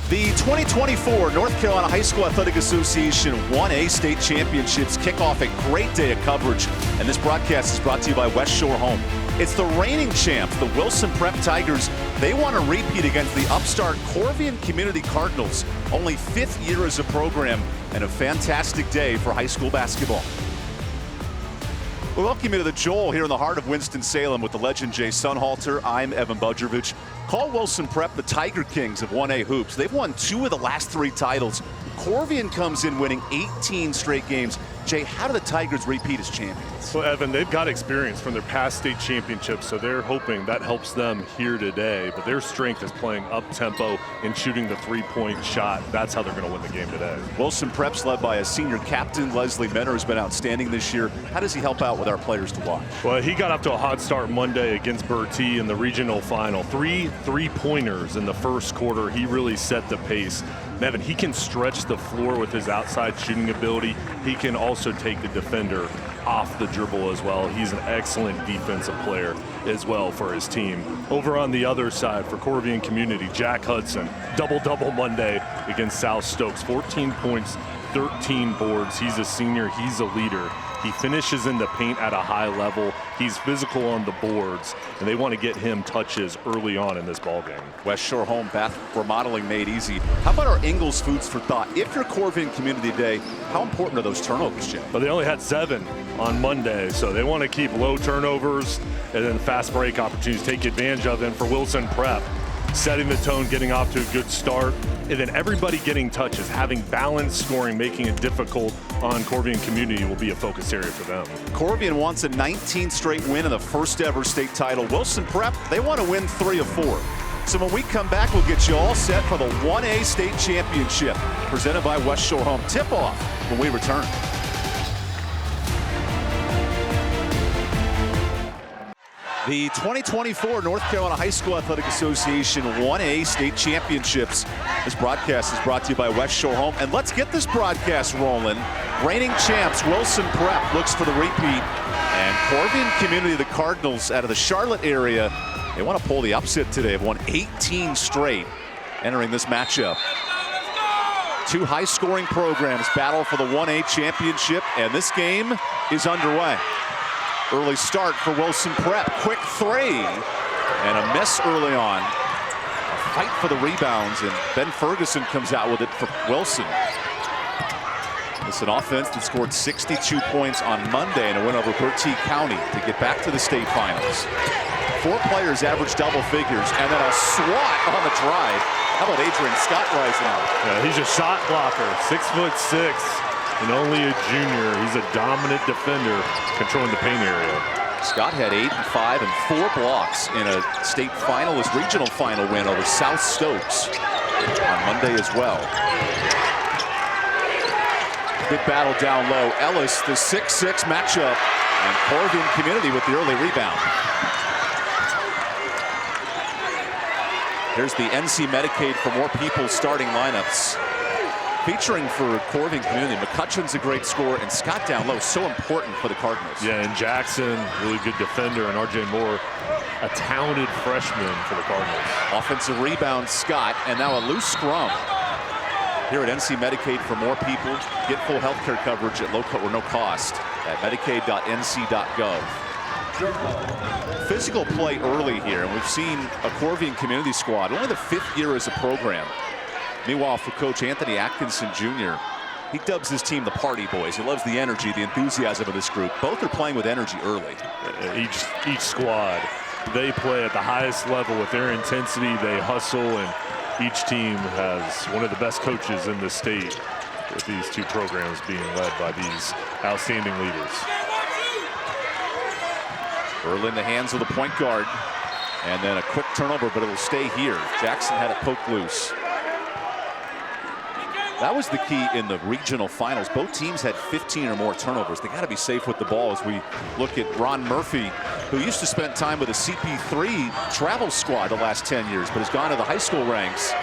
The 2024 North Carolina High School Athletic Association 1A State Championships kick off a great day of coverage, and this broadcast is brought to you by West Shore Home. It's the reigning champs, the Wilson Prep Tigers. They want to repeat against the upstart Corvian Community Cardinals. Only 5th year as a program, and a fantastic day for high school basketball. We welcome you to the Joel here in the heart of Winston-Salem with the legend Jay Sunhalter. I'm Evan Budrovich. Call Wilson Prep the Tiger Kings of 1A hoops. They've won 2 of the last 3 titles. Corvian comes in winning 18 straight games. Jay, how do the Tigers repeat as champions? Well, Evan, they've got experience from their past state championships, so they're hoping that helps them here today. But their strength is playing up-tempo and shooting the three-point shot. That's how they're going to win the game today. Wilson Prep's led by a senior captain, Leslie Menor, has been outstanding this year. How does he help out with our players to watch? Well, he got off to a hot start Monday against Bertie in the regional final. 3 three-pointers in the first quarter. He really set the pace. Evan, he can stretch the floor with his outside shooting ability. He can also take the defender off the dribble as well. He's an excellent defensive player as well for his team. Over on the other side for Corvian Community, Jack Hudson, double-double Monday against South Stokes. 14 points, 13 boards. He's a senior, he's a leader. He finishes in the paint at a high level. He's physical on the boards, and they want to get him touches early on in this ballgame. West Shore Home, bath remodeling made easy. How about our Ingles foods for thought? If you're Corvian Community Day, how important are those turnovers, Jay? But they only had 7 on Monday, so they want to keep low turnovers and then fast break opportunities, take advantage of them for Wilson Prep. Setting the tone, getting off to a good start, and then everybody getting touches, having balanced scoring, making it difficult on Corvian Community will be a focus area for them. Corvian wants a 19th straight win and the first ever state title. Wilson Prep, they want to win 3 of 4. So when we come back, we'll get you all set for the 1A State Championship, presented by West Shore Home. Tip-off when we return. The 2024 North Carolina High School Athletic Association 1A State Championships. This broadcast is brought to you by West Shore Home. And let's get this broadcast rolling. Reigning champs Wilson Prep looks for the repeat. And Corvian Community, the Cardinals out of the Charlotte area, they want to pull the upset today. They've won 18 straight entering this matchup. 2 high-scoring programs battle for the 1A championship, and this game is underway. Early start for Wilson Prep. Quick 3. And a miss early on. A fight for the rebounds, and Ben Ferguson comes out with it for Wilson. It's an offense that scored 62 points on Monday in a win over Bertie County to get back to the state finals. 4 players averaged double figures, and then a swat on the drive. How about Adrian Scott rising up? Yeah, he's a shot blocker, 6'6". And only a junior. He's a dominant defender controlling the paint area. Scott had 8 and 5 and 4 blocks in a state finalist regional final win over South Stokes on Monday as well. Good battle down low. Ellis, the 6'6" matchup, and Corvian Community with the early rebound. Here's the NC Medicaid for More People starting lineups. Featuring for Corvian Community, McCutcheon's a great scorer, and Scott down low, so important for the Cardinals. Yeah, and Jackson, really good defender, and RJ Moore, a talented freshman for the Cardinals. Offensive rebound, Scott, and now a loose scrum. Here at NC Medicaid for More People, get full health care coverage at low or no cost at medicaid.nc.gov. Physical play early here, and we've seen a Corvian Community squad, only the 5th year as a program. Meanwhile, for Coach Anthony Atkinson Jr., he dubs his team the Party Boys. He loves the energy, the enthusiasm of this group. Both are playing with energy early. Each squad, they play at the highest level with their intensity. They hustle, and each team has one of the best coaches in the state, with these 2 programs being led by these outstanding leaders. Early in the hands of the point guard. And then a quick turnover, but it'll stay here. Jackson had it poked loose. That was the key in the regional finals. Both teams had 15 or more turnovers. They got to be safe with the ball as we look at Ron Murphy, who used to spend time with the CP3 travel squad the last 10 years, but has gone to the high school ranks,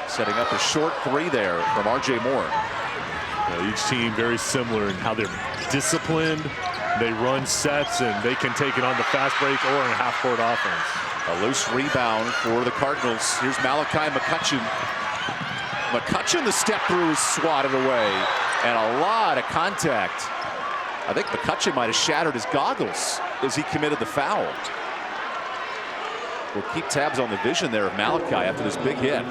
setting up a short 3 there from RJ Moore. Yeah, each team very similar in how they're disciplined. They run sets, and they can take it on the fast break or in a half-court offense. A loose rebound for the Cardinals. Here's Malachi McCutcheon. McCutcheon, the step through, is swatted away. And a lot of contact. I think McCutcheon might have shattered his goggles as he committed the foul. We'll keep tabs on the vision there of Malachi after this big hit.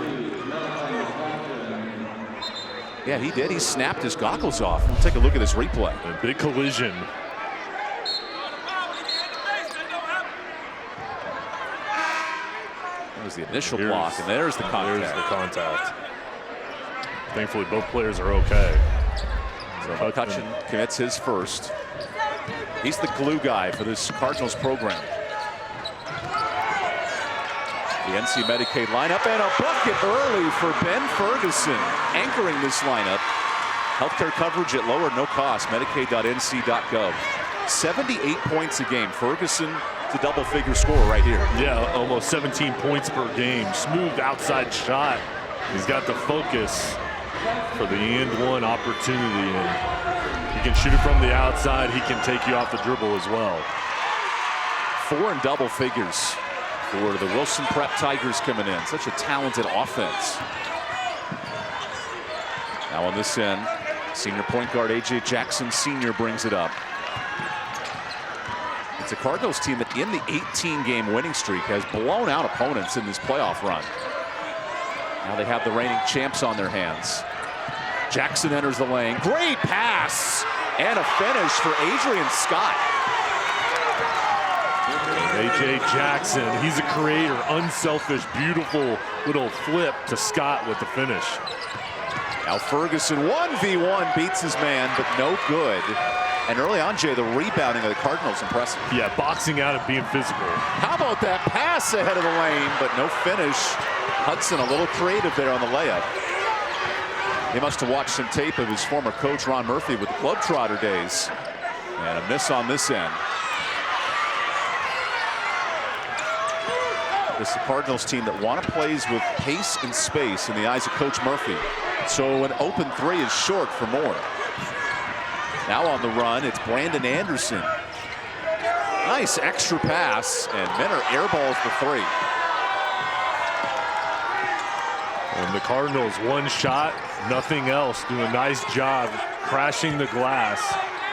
Yeah, he did. He snapped his goggles off. We'll take a look at this replay. A big collision. That was the initial block, and there's the contact. There's the contact. Thankfully, both players are okay. So McCutcheon commits his first. He's the glue guy for this Cardinals program. The NC Medicaid lineup, and a bucket early for Ben Ferguson, anchoring this lineup. Healthcare coverage at low or no cost, medicaid.nc.gov. 78 points a game. Ferguson, it's a double-figure score right here. Yeah, almost 17 points per game. Smooth outside shot. He's got the focus for the and one opportunity, and he can shoot it from the outside. He can take you off the dribble as well. 4 in double figures for the Wilson Prep Tigers coming in. Such a talented offense. Now on this end, senior point guard A.J. Jackson Sr. brings it up. It's a Cardinals team that in the 18-game winning streak has blown out opponents in this playoff run. Now they have the reigning champs on their hands. Jackson enters the lane. Great pass and a finish for Adrian Scott. A.J. Jackson, he's a creator. Unselfish, beautiful little flip to Scott with the finish. Now Ferguson 1v1 beats his man, but no good. And early on, Jay, the rebounding of the Cardinals impressive. Yeah, boxing out and being physical. How about that pass ahead of the lane, but no finish. Hudson a little creative there on the layup. He must have watched some tape of his former coach, Ron Murphy, with the Globetrotter days. And a miss on this end. This is the Cardinals team that plays with pace and space in the eyes of Coach Murphy. So an open three is short for Moore. Now on the run, it's Brandon Anderson. Nice extra pass, and Minner airballs the three. And the Cardinals, one shot, nothing else. Do a nice job crashing the glass.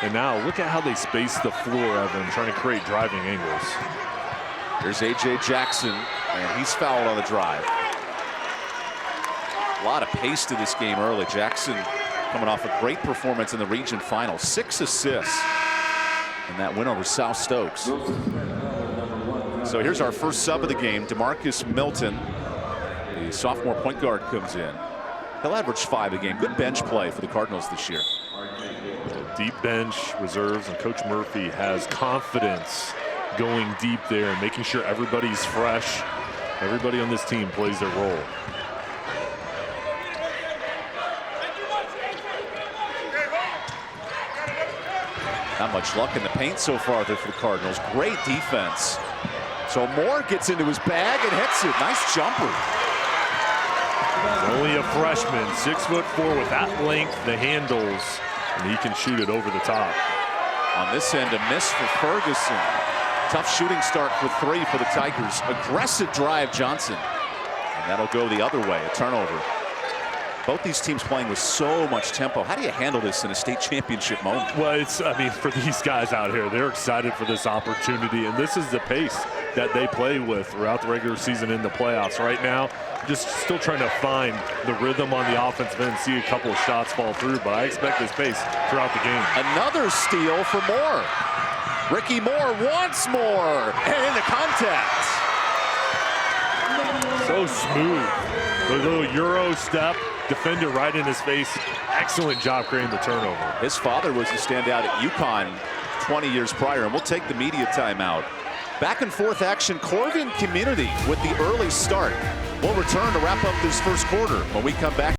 And now look at how they space the floor, Evan, trying to create driving angles. There's A.J. Jackson, and he's fouled on the drive. A lot of pace to this game early. Jackson coming off a great performance in the region final. 6 assists in that win over South Stokes. So here's our first sub of the game. DeMarcus Milton, the sophomore point guard, comes in. He'll average 5 a game. Good bench play for the Cardinals this year. Deep bench reserves, and Coach Murphy has confidence going deep there and making sure everybody's fresh. Everybody on this team plays their role. Not much luck in the paint so far there for the Cardinals. Great defense. So Moore gets into his bag and hits it. Nice jumper. Only a freshman, 6'4" with that length, the handles, and he can shoot it over the top. On this end, a miss for Ferguson. Tough shooting start for 3 for the Tigers. Aggressive drive, Johnson. And that'll go the other way, a turnover. Both these teams playing with so much tempo. How do you handle this in a state championship moment? Well, I mean, for these guys out here, they're excited for this opportunity, and this is the pace that they play with throughout the regular season in the playoffs. Right now, just still trying to find the rhythm on the offensive end, see a couple of shots fall through, but I expect this pace throughout the game. Another steal for Moore. Ricky Moore once more, and the contact. So smooth. The little Euro step, defender right in his face. Excellent job creating the turnover. His father was a standout at UConn 20 years prior, and we'll take the media timeout. Back and forth action, Corvian Community with the early start. We'll return to wrap up this first quarter when we come back.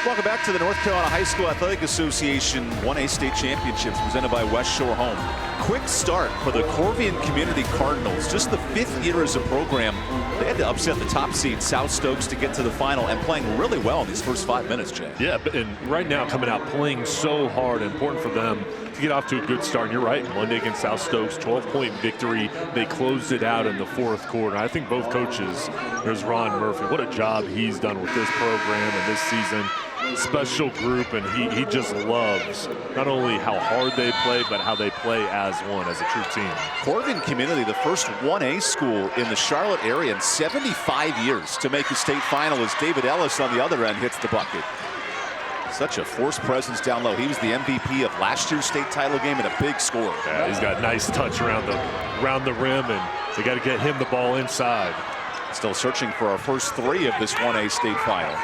Welcome back to the North Carolina High School Athletic Association 1A State Championships presented by West Shore Home. Quick start for the Corvian Community Cardinals. Just the 5th year as a program. They had to upset the top seed South Stokes to get to the final and playing really well in these first 5 minutes, Jay. Yeah, and right now coming out playing so hard, important for them to get off to a good start. And you're right, Monday against South Stokes, 12-point victory. They closed it out in the 4th quarter. I think both coaches, there's Ron Murphy, what a job he's done with this program and this season. Special group, and he just loves not only how hard they play, but how they play as one, as a true team. Corvian Community, the first 1A school in the Charlotte area in 75 years to make a state final, as David Ellis on the other end hits the bucket. Such a force presence down low. He was the MVP of last year's state title game and a big scorer. Yeah, he's got nice touch around the rim, and they got to get him the ball inside. Still searching for our first 3 of this 1A state final.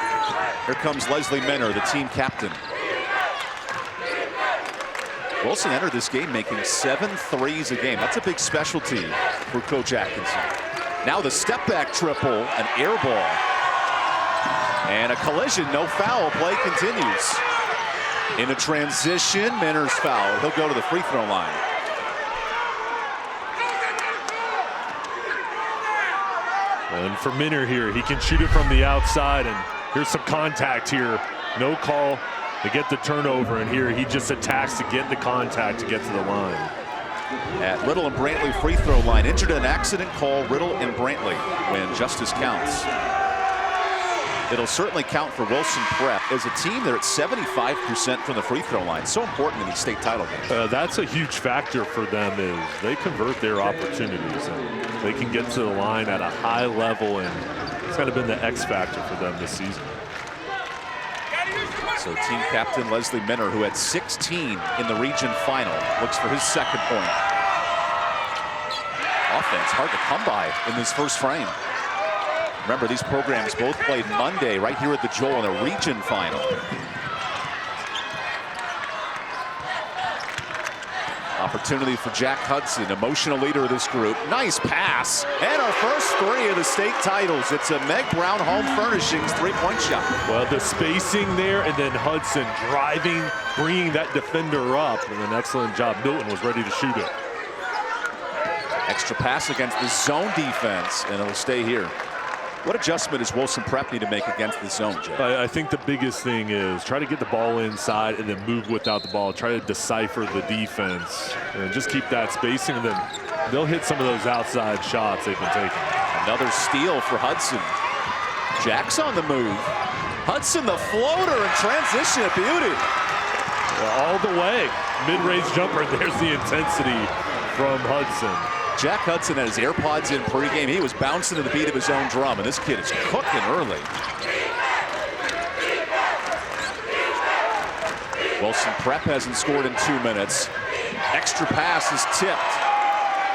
Here comes Leslie Minner, the team captain. Wilson entered this game making 7 threes a game. That's a big specialty for Coach Atkinson. Now the step back triple, an air ball. And a collision, no foul, play continues. In a transition, Minner's foul. He'll go to the free throw line. And for Minner here, he can shoot it from the outside, and here's some contact here. No call to get the turnover, and here he just attacks to get the contact to get to the line. At Riddle and Brantley free throw line, injured in an accident, call Riddle and Brantley when justice counts. It'll certainly count for Wilson Prep. As a team, they're at 75% from the free throw line. So important in these state title games. That's a huge factor for them, is they convert their opportunities, and they can get to the line at a high level, and it's kind of been the X factor for them this season. So team captain Leslie Minner, who had 16 in the region final, looks for his second point. Offense hard to come by in this first frame. Remember, these programs both played Monday right here at the Joel in a region final. Opportunity for Jack Hudson, emotional leader of this group. Nice pass, and our first 3 of the state titles. It's a Meg Brown Home Furnishings 3-point shot. Well, the spacing there, and then Hudson driving, bringing that defender up, and an excellent job. Milton was ready to shoot it. Extra pass against the zone defense, and it'll stay here. What adjustment does Wilson Prep need to make against the zone, Jay? I think the biggest thing is try to get the ball inside and then move without the ball. Try to decipher the defense and just keep that spacing, and then they'll hit some of those outside shots they've been taking. Another steal for Hudson. Jack's on the move. Hudson, the floater in transition, a beauty. All the way. Mid-range jumper. There's the intensity from Hudson. Jack Hudson had his AirPods in pregame. He was bouncing to the beat of his own drum, and this kid is cooking early. Wilson Prep hasn't scored in 2 minutes. Extra pass is tipped.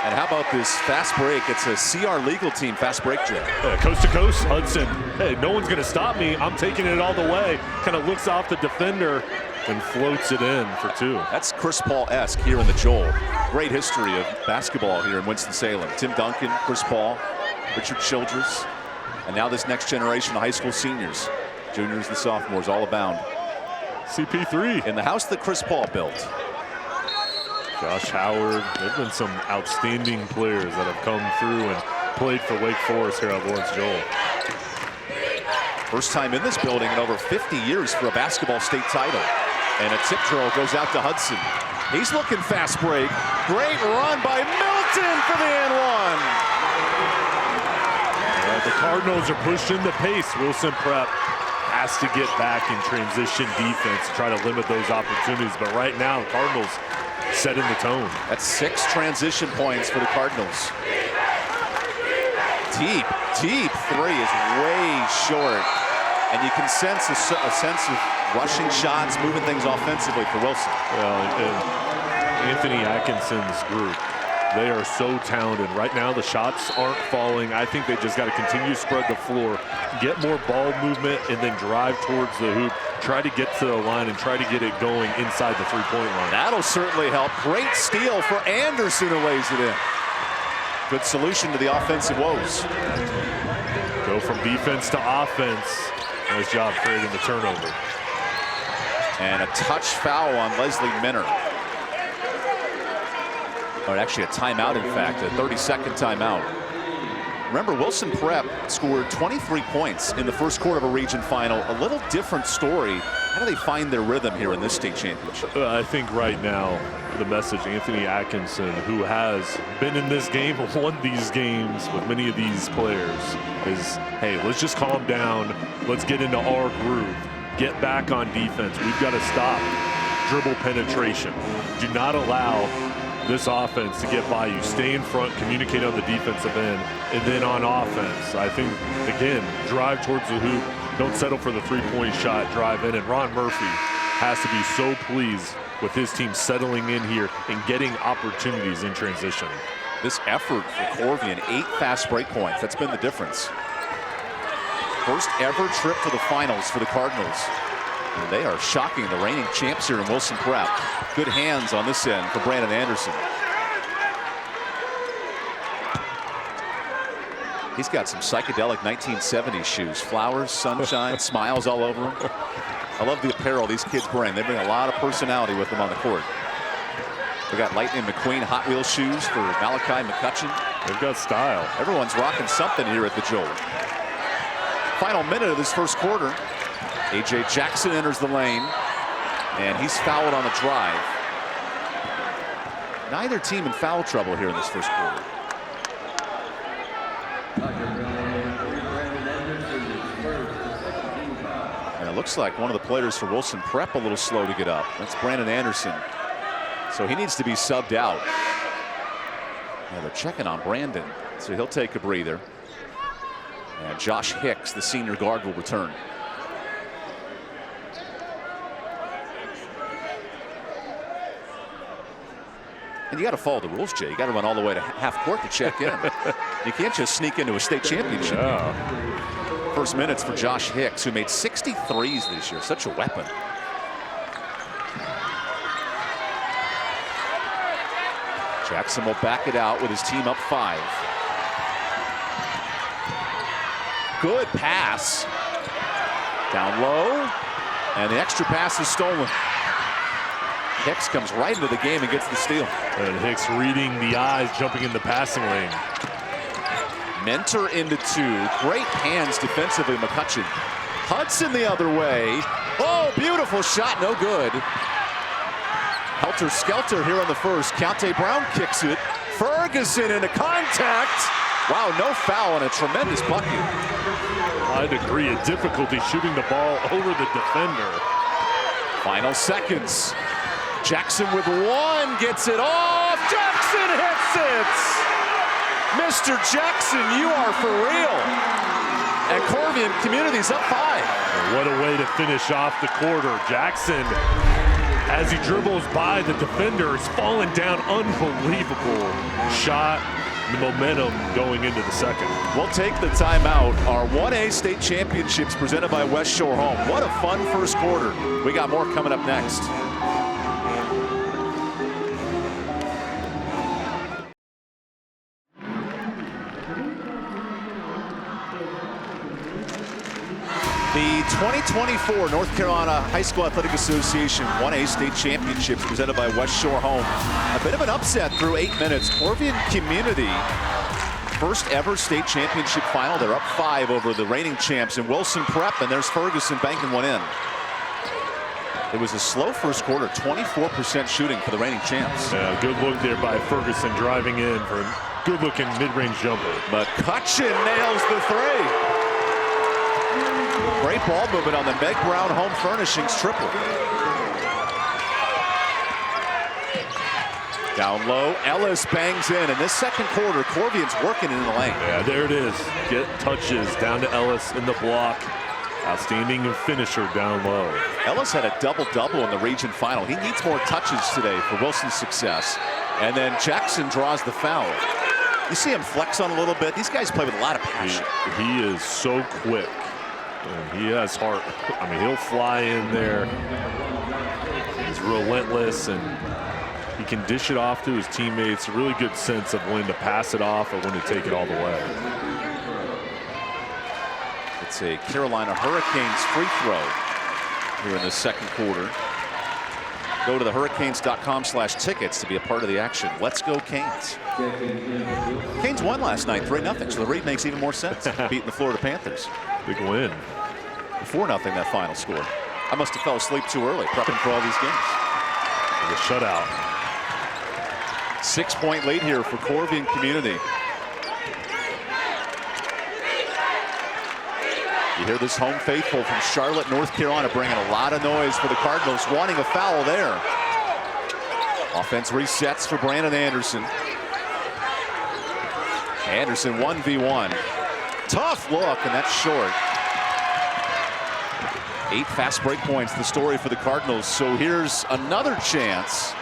And how about this fast break? It's a CR legal team fast break, Jay. Coast to coast, Hudson. Hey, no one's going to stop me. I'm taking it all the way. Kind of looks off the defender and floats it in for 2. That's Chris Paul-esque here in the Joel. Great history of basketball here in Winston-Salem. Tim Duncan, Chris Paul, Richard Childress, and now this next generation of high school seniors, juniors and sophomores, all abound. CP3. In the house that Chris Paul built. Josh Howard. There's been some outstanding players that have come through and played for Wake Forest here at Lawrence Joel. First time in this building in over 50 years for a basketball state title. And a tip drill goes out to Hudson. He's looking fast break. Great run by Milton for the and 1. The Cardinals are pushing the pace. Wilson Prep has to get back in transition defense to try to limit those opportunities. But right now, the Cardinals setting the tone. That's 6 transition points for the Cardinals. Deep 3 is way short. And you can sense a sense of rushing shots, moving things offensively for Wilson. Well, and Anthony Atkinson's group, they are so talented. Right now, the shots aren't falling. I think they just got to continue to spread the floor, get more ball movement, and then drive towards the hoop. Try to get to the line and try to get it going inside the three-point line. That'll certainly help. Great steal for Anderson, who lays it in. Good solution to the offensive woes. Go from defense to offense. Nice job creating the turnover. And a touch foul on Leslie Minner. Or actually a timeout, in fact, a 30-second timeout. Remember, Wilson Prep scored 23 points in the first quarter of a region final. A little different story. How do they find their rhythm here in this state championship? I think right now, the message, Anthony Atkinson, who has been in this game, won these games with many of these players, is, hey, let's just calm down. Let's get into our groove. Get back on defense. We've got to stop dribble penetration. Do not allow this offense to get by you. Stay in front, communicate on the defensive end, and then on offense, I think, again, drive towards the hoop. Don't settle for the three-point shot, drive in. And Ron Murphy has to be so pleased with his team settling in here and getting opportunities in transition. This effort for Corvian, 8 fast break points. That's been the difference. First ever trip to the finals for the Cardinals. And they are shocking the reigning champs here in Wilson Prep. Good hands on this end for Brandon Anderson. He's got some psychedelic 1970s shoes. Flowers, sunshine, smiles all over him. I love the apparel these kids bring. They bring a lot of personality with them on the court. We got Lightning McQueen Hot Wheels shoes for Malachi McCutcheon. They've got style. Everyone's rocking something here at the Joel. Final minute of this first quarter. A.J. Jackson enters the lane, and he's fouled on the drive. Neither team in foul trouble here in this first quarter. And it looks like one of the players for Wilson Prep a little slow to get up. That's Brandon Anderson. So he needs to be subbed out. Yeah, they're checking on Brandon, so he'll take a breather. And Josh Hicks, the senior guard, will return. And you got to follow the rules, Jay. You got to run all the way to half court to check in. You can't just sneak into a state championship. Yeah. First minutes for Josh Hicks, who made 63s this year. Such a weapon. Jackson will back it out with his team up 5. Good pass. Down low. And the extra pass is stolen. Hicks comes right into the game and gets the steal. And Hicks reading the eyes, jumping in the passing lane. Mentor into 2. Great hands defensively, McCutcheon. Hudson the other way. Oh, beautiful shot, no good. Helter-skelter here on the first. Keontae Brown kicks it. Ferguson into contact. Wow, no foul and a tremendous bucket. I'd agree, a difficulty shooting the ball over the defender. Final seconds. Jackson with 1, gets it off. Jackson hits it. Mr. Jackson, you are for real. And Corvian Community's up 5. What a way to finish off the quarter. Jackson, as he dribbles by the defender, is falling down. Unbelievable shot. The momentum going into the second. We'll take the timeout. Our 1A state championships presented by West Shore Home. What a fun first quarter. We got more coming up next. The 2024 North Carolina High School Athletic Association 1A State Championships presented by West Shore Home. A bit of an upset through 8 minutes. Corvian Community, first ever state championship final. They're up 5 over the reigning champs in Wilson Prep, and there's Ferguson banking one in. It was a slow first quarter, 24% shooting for the reigning champs. Yeah, good look there by Ferguson driving in for a good-looking mid-range jumper. McCutcheon nails the 3. Great ball movement on the Meg Brown Home Furnishings triple. Down low, Ellis bangs in. In this second quarter, Corvian's working in the lane. Yeah, there it is. Get touches down to Ellis in the block. Outstanding finisher down low. Ellis had a double-double in the region final. He needs more touches today for Wilson's success. And then Jackson draws the foul. You see him flex on a little bit. These guys play with a lot of passion. He is so quick. And he has heart. I mean, he'll fly in there. He's relentless, and he can dish it off to his teammates. A really good sense of when to pass it off or when to take it all the way. It's a Carolina Hurricanes free throw. here in the second quarter. Go to the Hurricanes.com/tickets to be a part of the action. Let's go Canes. Canes won last night 3-0, so the read makes even more sense. Beating the Florida Panthers. Big win. 4-0 that final score. I must have fell asleep too early prepping for all these games. The shutout. 6-point lead here for Corvian Community. You hear this home faithful from Charlotte, North Carolina, bringing a lot of noise for the Cardinals, wanting a foul there. Offense resets for Brandon Anderson. Anderson 1v1. Tough look, and that's short. 8 fast break points, the story for the Cardinals. So here's another chance.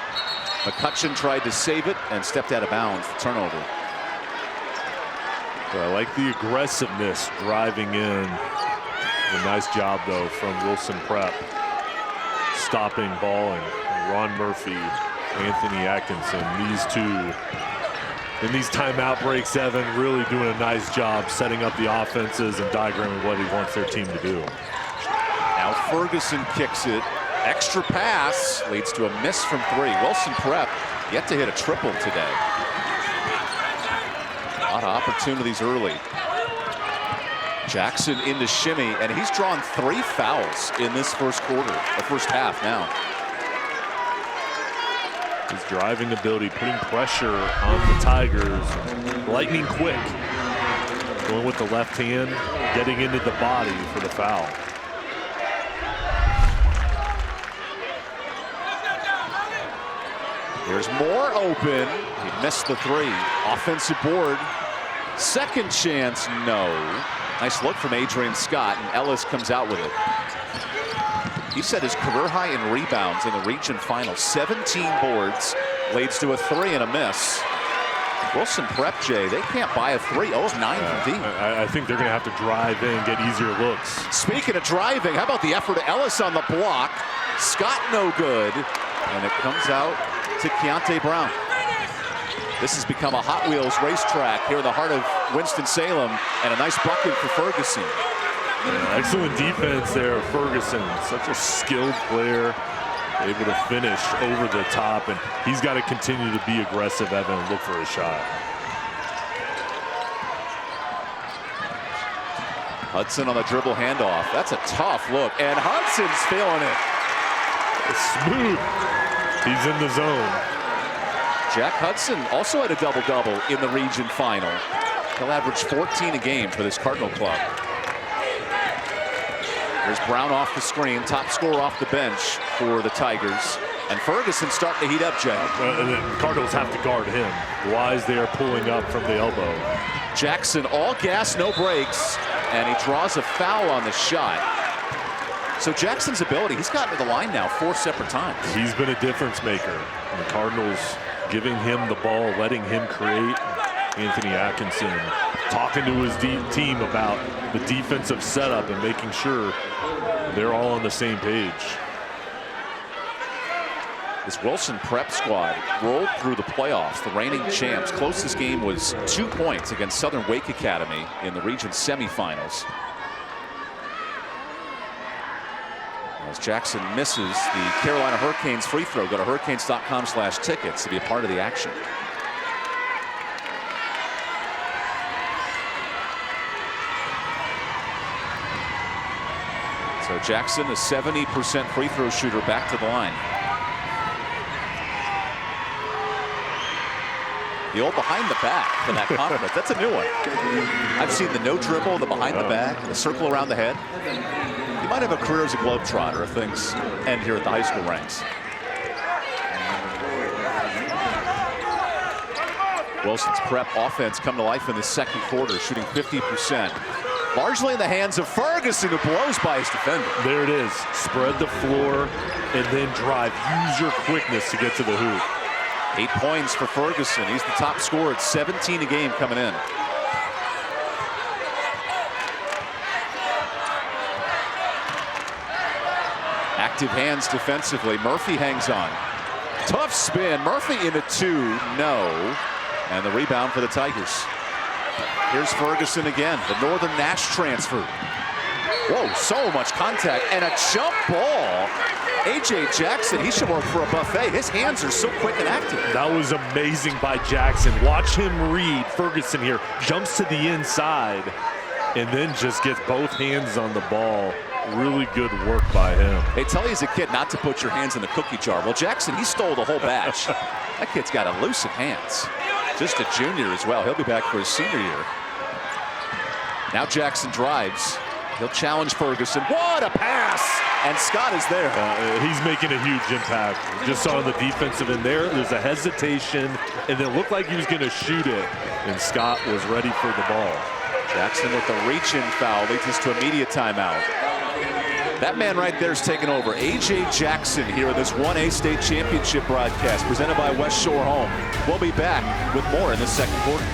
McCutcheon tried to save it and stepped out of bounds. The turnover. So I like the aggressiveness driving in. A nice job, though, from Wilson Prep. Stopping ball, and Ron Murphy, Anthony Atkinson, these two in these timeout breaks, Evan, really doing a nice job setting up the offenses and diagramming what he wants their team to do. Now Ferguson kicks it. Extra pass leads to a miss from 3. Wilson Prep yet to hit a triple today. A lot of opportunities early. Jackson into shimmy, and he's drawn 3 fouls in this first quarter, the first half now. His driving ability, putting pressure on the Tigers, lightning quick. Going with the left hand, getting into the body for the foul. There's more open. He missed the 3. Offensive board. Second chance, no. Nice look from Adrian Scott, and Ellis comes out with it. He set his career high in rebounds in the region final. 17 boards, leads to a 3 and a miss. Wilson Prep, Jay, they can't buy a 3. 0 of 9 from deep. I think they're going to have to drive in, get easier looks. Speaking of driving, how about the effort of Ellis on the block? Scott no good, and it comes out to Keontae Brown. This has become a Hot Wheels racetrack here in the heart of Winston-Salem, and a nice bucket for Ferguson. Yeah, excellent defense there, Ferguson. Such a skilled player, able to finish over the top, and he's got to continue to be aggressive, Evan, and look for a shot. Hudson on the dribble handoff. That's a tough look, and Hudson's feeling it. Smooth. He's in the zone. Jack Hudson also had a double-double in the region final. He'll average 14 a game for this Cardinal club. There's Brown off the screen, top scorer off the bench for the Tigers. And Ferguson starting to heat up, Jay. The Cardinals have to guard him. Wise there pulling up from the elbow. Jackson all gas, no brakes, and he draws a foul on the shot. So Jackson's ability, he's gotten to the line now 4 separate times. He's been a difference maker. And the Cardinals giving him the ball, letting him create. Anthony Atkinson talking to his team about the defensive setup and making sure they're all on the same page. This Wilson Prep squad rolled through the playoffs, the reigning champs. Closest game was 2 points against Southern Wake Academy in the region semifinals. As Jackson misses the Carolina Hurricanes free throw, go to hurricanes.com/tickets to be a part of the action. So Jackson, a 70% free throw shooter, back to the line. The old behind the back for that confidence. That's a new one. I've seen the no dribble, the behind the back, the circle around the head. He might have a career as a globetrotter if things end here at the high school ranks. Wilson's Prep offense come to life in the second quarter, shooting 50%. Largely in the hands of Ferguson, who blows by his defender. There it is. Spread the floor and then drive. Use your quickness to get to the hoop. 8 points for Ferguson. He's the top scorer at 17 a game coming in. Active hands defensively. Murphy hangs on. Tough spin. Murphy into 2. No. And the rebound for the Tigers. Here's Ferguson again, the Northern Nash transfer. Whoa, so much contact and a jump ball. A.J. Jackson, he should work for a buffet. His hands are so quick and active. That was amazing by Jackson. Watch him read Ferguson here. Jumps to the inside and then just gets both hands on the ball. Really good work by him. They tell you as a kid not to put your hands in the cookie jar. Well, Jackson, he stole the whole batch. That kid's got elusive hands. Just a junior as well. He'll be back for his senior year. Now Jackson drives. He'll challenge Ferguson. What a pass! And Scott is there. He's making a huge impact. Just saw in the defensive end there's a hesitation, and it looked like he was going to shoot it, and Scott was ready for the ball. Jackson with the reach-in foul leads us to immediate timeout. That man right there is taking over. A.J. Jackson here in this 1A state championship broadcast presented by West Shore Home. We'll be back with more in the second quarter.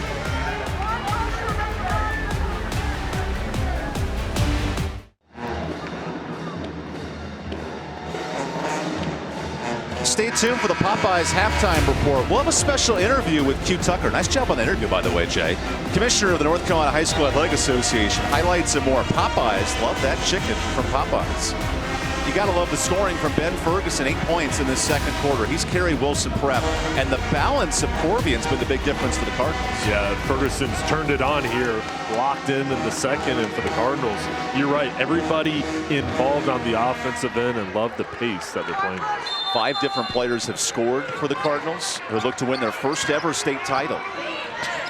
Stay tuned for the Popeyes halftime report. We'll have a special interview with Q Tucker. Nice job on the interview, by the way, Jay. Commissioner of the North Carolina High School Athletic Association highlights some more. Popeyes, love that chicken from Popeyes. You got to love the scoring from Ben Ferguson, 8 points in this second quarter. He's carried Wilson Prep, and the balance of Corvian's been the big difference for the Cardinals. Yeah, Ferguson's turned it on here, locked in the second, and for the Cardinals, you're right. Everybody involved on the offensive end and love the pace that they're playing with. 5 different players have scored for the Cardinals, who look to win their first ever state title.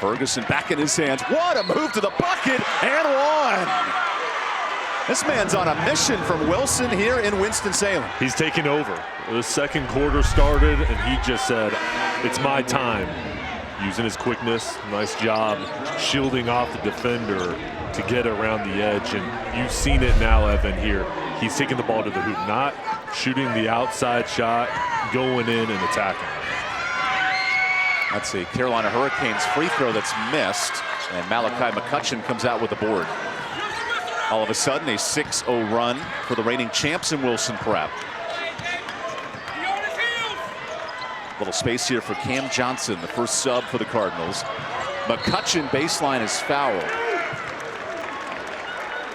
Ferguson back in his hands. What a move to the bucket, and one! This man's on a mission from Wilson here in Winston-Salem. He's taking over. The second quarter started, and he just said, it's my time. Using his quickness, nice job shielding off the defender to get around the edge. And you've seen it now, Evan, here. He's taking the ball to the hoop, not shooting the outside shot, going in and attacking. Let's see, Carolina Hurricanes free throw that's missed, and Malachi McCutcheon comes out with the board. All of a sudden, a 6-0 run for the reigning champs in Wilson Prep. Little space here for Cam Johnson, the first sub for the Cardinals. McCutcheon baseline is fouled.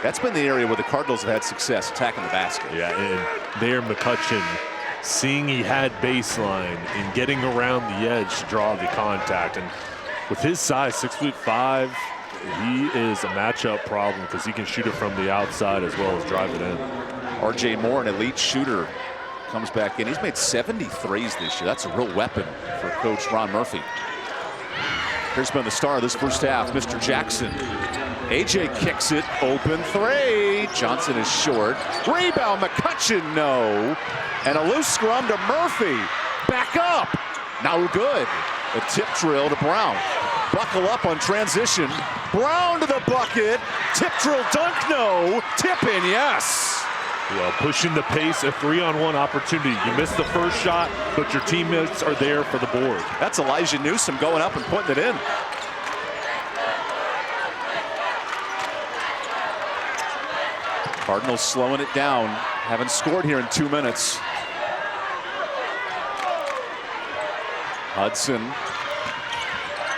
That's been the area where the Cardinals have had success attacking the basket. Yeah, and there McCutcheon, seeing he had baseline and getting around the edge to draw the contact. And with his size, 6'5", he is a matchup problem because he can shoot it from the outside as well as drive it in. R.J. Moore, an elite shooter, comes back in. He's made 73s this year. That's a real weapon for Coach Ron Murphy. Here's been the star of this first half, Mr. Jackson. A.J. kicks it, open three. Johnson is short. Rebound, McCutcheon, no. And a loose scrum to Murphy. Back up. Now good. A tip drill to Brown. Buckle up on transition. Brown to the bucket. Tip drill dunk, no. Tip in, yes. Well, pushing the pace, a 3-on-1 opportunity. You missed the first shot, but your teammates are there for the board. That's Elijah Newsom going up and putting it in. Cardinals slowing it down. Haven't scored here in 2 minutes. Hudson.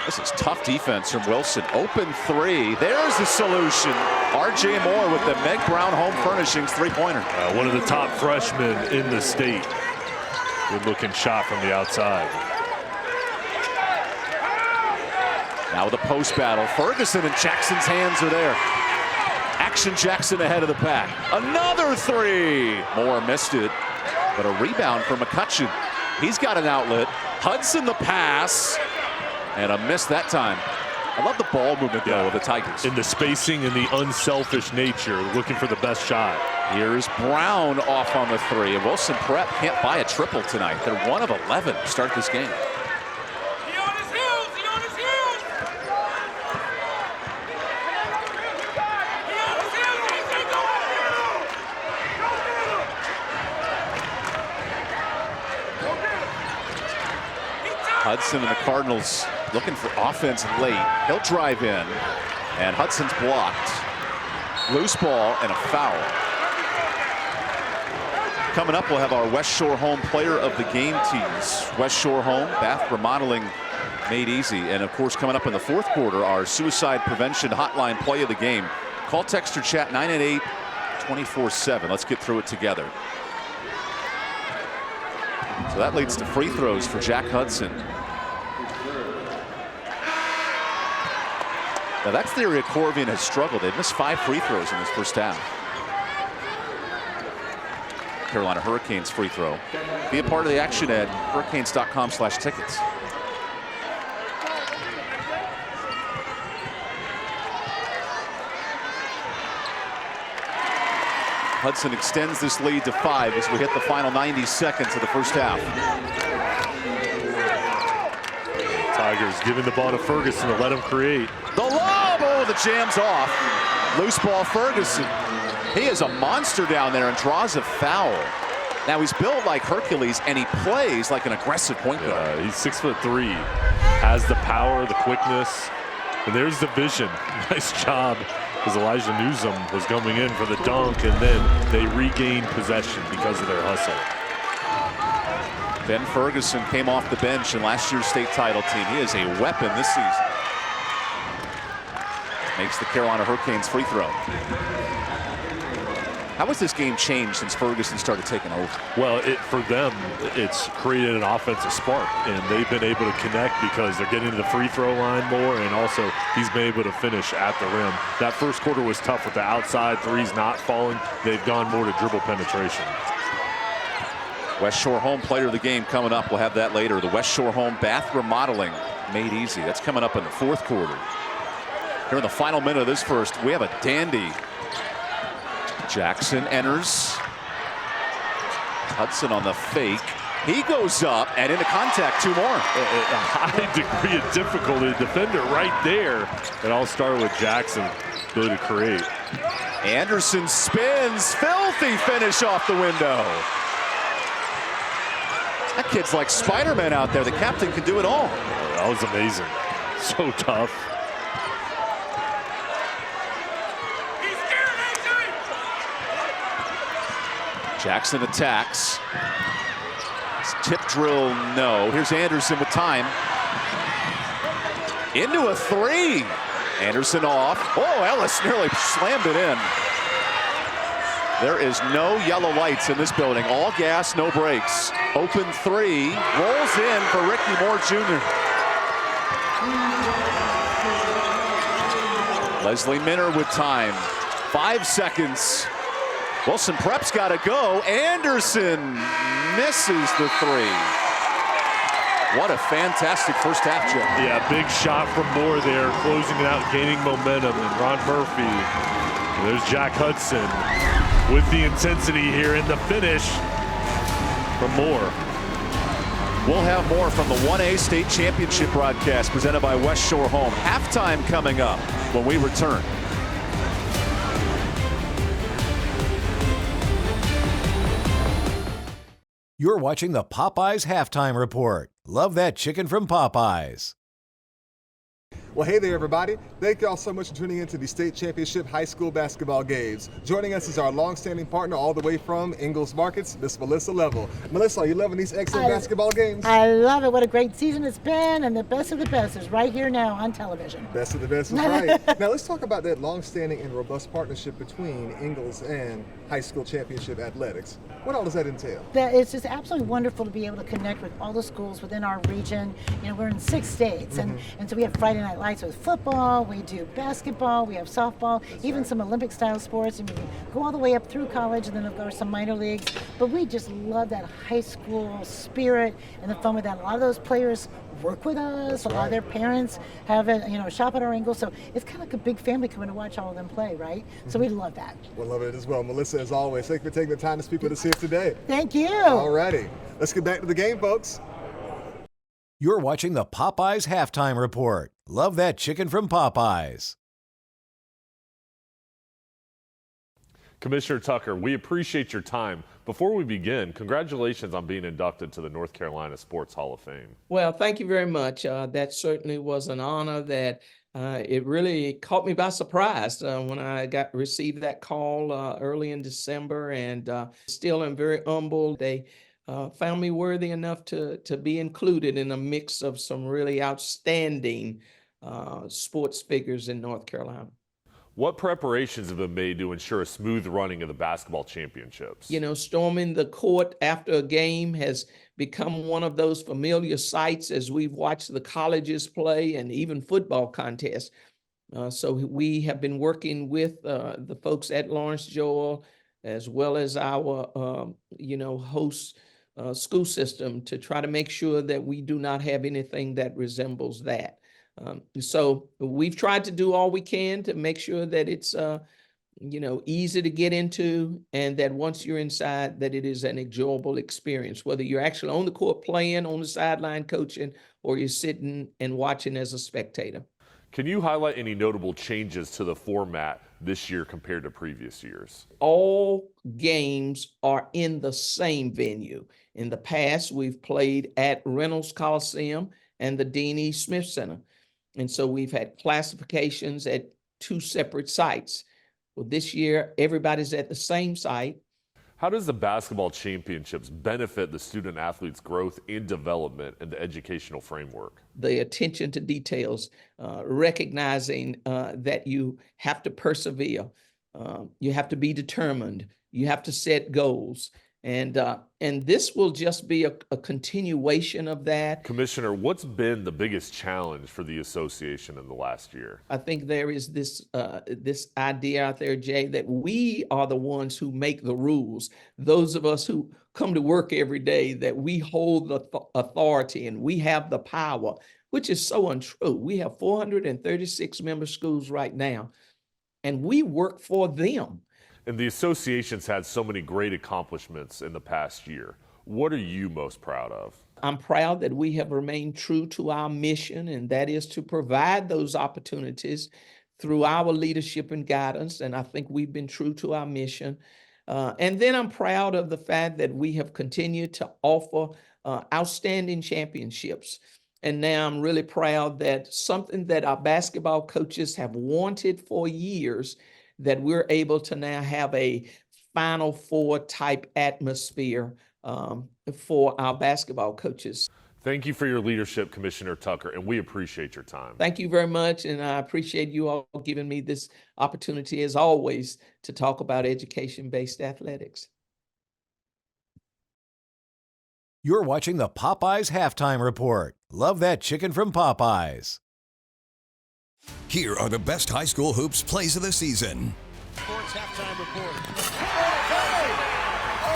This is tough defense from Wilson. Open three. There's the solution. R.J. Moore with the Meg Brown Home Furnishings three-pointer. One of the top freshmen in the state. Good looking shot from the outside. Now the post battle. Ferguson and Jackson's hands are there. Action Jackson ahead of the pack. Another three. Moore missed it, but a rebound from McCutcheon. He's got an outlet. Hudson the pass. And a miss that time. I love the ball movement, though, of the Tigers. In the spacing and the unselfish nature, looking for the best shot. Here's Brown off on the three. And Wilson Prep can't buy a triple tonight. They're 1 of 11 to start this game. Hudson and the Cardinals looking for offense late. He'll drive in, and Hudson's blocked. Loose ball and a foul. Coming up, we'll have our West Shore Home Player of the Game teams. West Shore Home, bath remodeling made easy. And of course, coming up in the fourth quarter, our suicide prevention hotline play of the game. Call, text, or chat 24-7. Let's get through it together. So that leads to free throws for Jack Hudson. Now that's the area Corvian has struggled. They've missed 5 free throws in this first half. Carolina Hurricanes free throw. Be a part of the action at hurricanes.com/tickets. Hudson extends this lead to 5 as we hit the final 90 seconds of the first half. Tigers giving the ball to Ferguson to let him create. The lob, oh, the jam's off. Loose ball Ferguson. He is a monster down there and draws a foul. Now he's built like Hercules and he plays like an aggressive point guard. He's 6'3", has the power, the quickness, and there's the vision. Nice job, as Elijah Newsom was coming in for the dunk, and then they regained possession because of their hustle. Ben Ferguson came off the bench in last year's state title team. He is a weapon this season. Makes the Carolina Hurricanes free throw. How has this game changed since Ferguson started taking over? Well, for them, it's created an offensive spark, and they've been able to connect because they're getting to the free throw line more, and also he's been able to finish at the rim. That first quarter was tough with the outside threes not falling. They've gone more to dribble penetration. West Shore Home player of the game coming up. We'll have that later. The West Shore Home bath remodeling made easy. That's coming up in the fourth quarter. Here in the final minute of this first, we have a dandy. Jackson enters. Hudson on the fake. He goes up and into contact, 2 more. A high degree of difficulty. Defender right there. It all started with Jackson ability to create. Anderson spins. Filthy finish off the window. That kid's like Spider-Man out there. The captain can do it all. That was amazing. So tough. Jackson attacks. Tip drill, no. Here's Anderson with time. Into a 3. Anderson off. Oh, Ellis nearly slammed it in. There is no yellow lights in this building. All gas, no brakes. Open 3. Rolls in for Ricky Moore Jr. Leslie Minner with time. 5 seconds. Wilson Prep's got to go. Anderson misses the 3. What a fantastic first half, Jim. Yeah, big shot from Moore there, closing it out, gaining momentum. And Ron Murphy, and there's Jack Hudson with the intensity here in the finish from Moore. We'll have more from the 1A State Championship broadcast presented by West Shore Home. Halftime coming up when we return. You're watching the Popeyes Halftime Report. Love that chicken from Popeyes. Well, hey there, everybody. Thank y'all so much for tuning into the State Championship High School Basketball Games. Joining us is our longstanding partner all the way from Ingalls Markets, Miss Melissa Level. Melissa, are you loving these excellent basketball games? I love it. What a great season it's been, and the best of the best is right here now on television. Best of the best is right. Now let's talk about that longstanding and robust partnership between Ingalls and High School Championship Athletics. What all does that entail? It's just absolutely wonderful to be able to connect with all the schools within our region. You know, we're in 6 states, and so we have Friday Night Lights with football, we do basketball, we have softball, even some Olympic-style sports, and we go all the way up through college, and then of course some minor leagues. But we just love that high school spirit and the fun with that. A lot of those players work with us. A lot of their parents have it, shop at our Ingalls. So it's kind of like a big family coming to watch all of them play, right? So we love that. We'll love it as well. Melissa, as always, thank you for taking the time to speak with us here today. Thank you. All righty. Let's get back to the game, folks. You're watching the Popeyes Halftime Report. Love that chicken from Popeyes. Commissioner Tucker, we appreciate your time. Before we begin, congratulations on being inducted to the North Carolina Sports Hall of Fame. Well, thank you very much. That certainly was an honor that it really caught me by surprise when I received that call early in December, and still am very humbled. They found me worthy enough to be included in a mix of some really outstanding sports figures in North Carolina. What preparations have been made to ensure a smooth running of the basketball championships? You know, storming the court after a game has become one of those familiar sights as we've watched the colleges play and even football contests. So we have been working with the folks at Lawrence Joel, as well as our, host school system, to try to make sure that we do not have anything that resembles that. So we've tried to do all we can to make sure that it's, easy to get into, and that once you're inside, that it is an enjoyable experience, whether you're actually on the court playing, on the sideline coaching, or you're sitting and watching as a spectator. Can you highlight any notable changes to the format this year compared to previous years? All games are in the same venue. In the past, we've played at Reynolds Coliseum and the Dean E. Smith Center. And so we've had classifications at two separate sites. Well, this year, everybody's at the same site. How does the basketball championships benefit the student athletes' growth and development in the educational framework? The attention to details, recognizing that you have to persevere, you have to be determined, you have to set goals. And this will just be a continuation of that. Commissioner, what's been the biggest challenge for the association in the last year? I think there is this idea out there, Jay, that we are the ones who make the rules. Those of us who come to work every day, that we hold the authority and we have the power, which is so untrue. We have 436 member schools right now, and we work for them. And the association's had so many great accomplishments in the past year. What are you most proud of? I'm proud that we have remained true to our mission, and that is to provide those opportunities through our leadership and guidance. And I think we've been true to our mission. And then I'm proud of the fact that we have continued to offer outstanding championships. And now I'm really proud that something that our basketball coaches have wanted for years, that we're able to now have a Final Four type atmosphere for our basketball coaches. Thank you for your leadership, Commissioner Tucker, and we appreciate your time. Thank you very much, and I appreciate you all giving me this opportunity, as always, to talk about education-based athletics. You're watching the Popeyes Halftime Report. Love that chicken from Popeyes. Here are the best high school hoops plays of the season. Sports Halftime Report.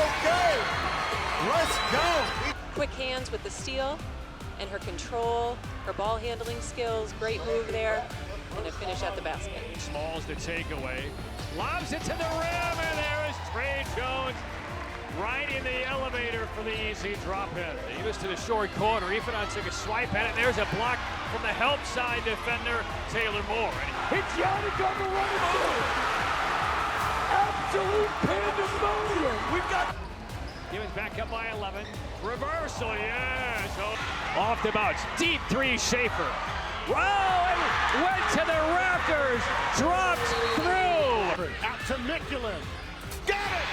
Okay, let's go. Quick hands with the steal and her control, her ball handling skills, great move there, and a finish at the basket. Smalls the takeaway. Lobs it to the rim, and there is Trey Jones right in the elevator for the easy drop in. Davis to the short corner. Ifeanyi took a swipe at it. There's a block from the help side defender, Taylor Moore. It's Yannick on the run and through. Absolute pandemonium. We've got Gibbons back up by 11. Reversal, yeah. So off the bounce. Deep three, Schaefer. Wow, and went to the rafters. Dropped through. Out to Michelin. Got it.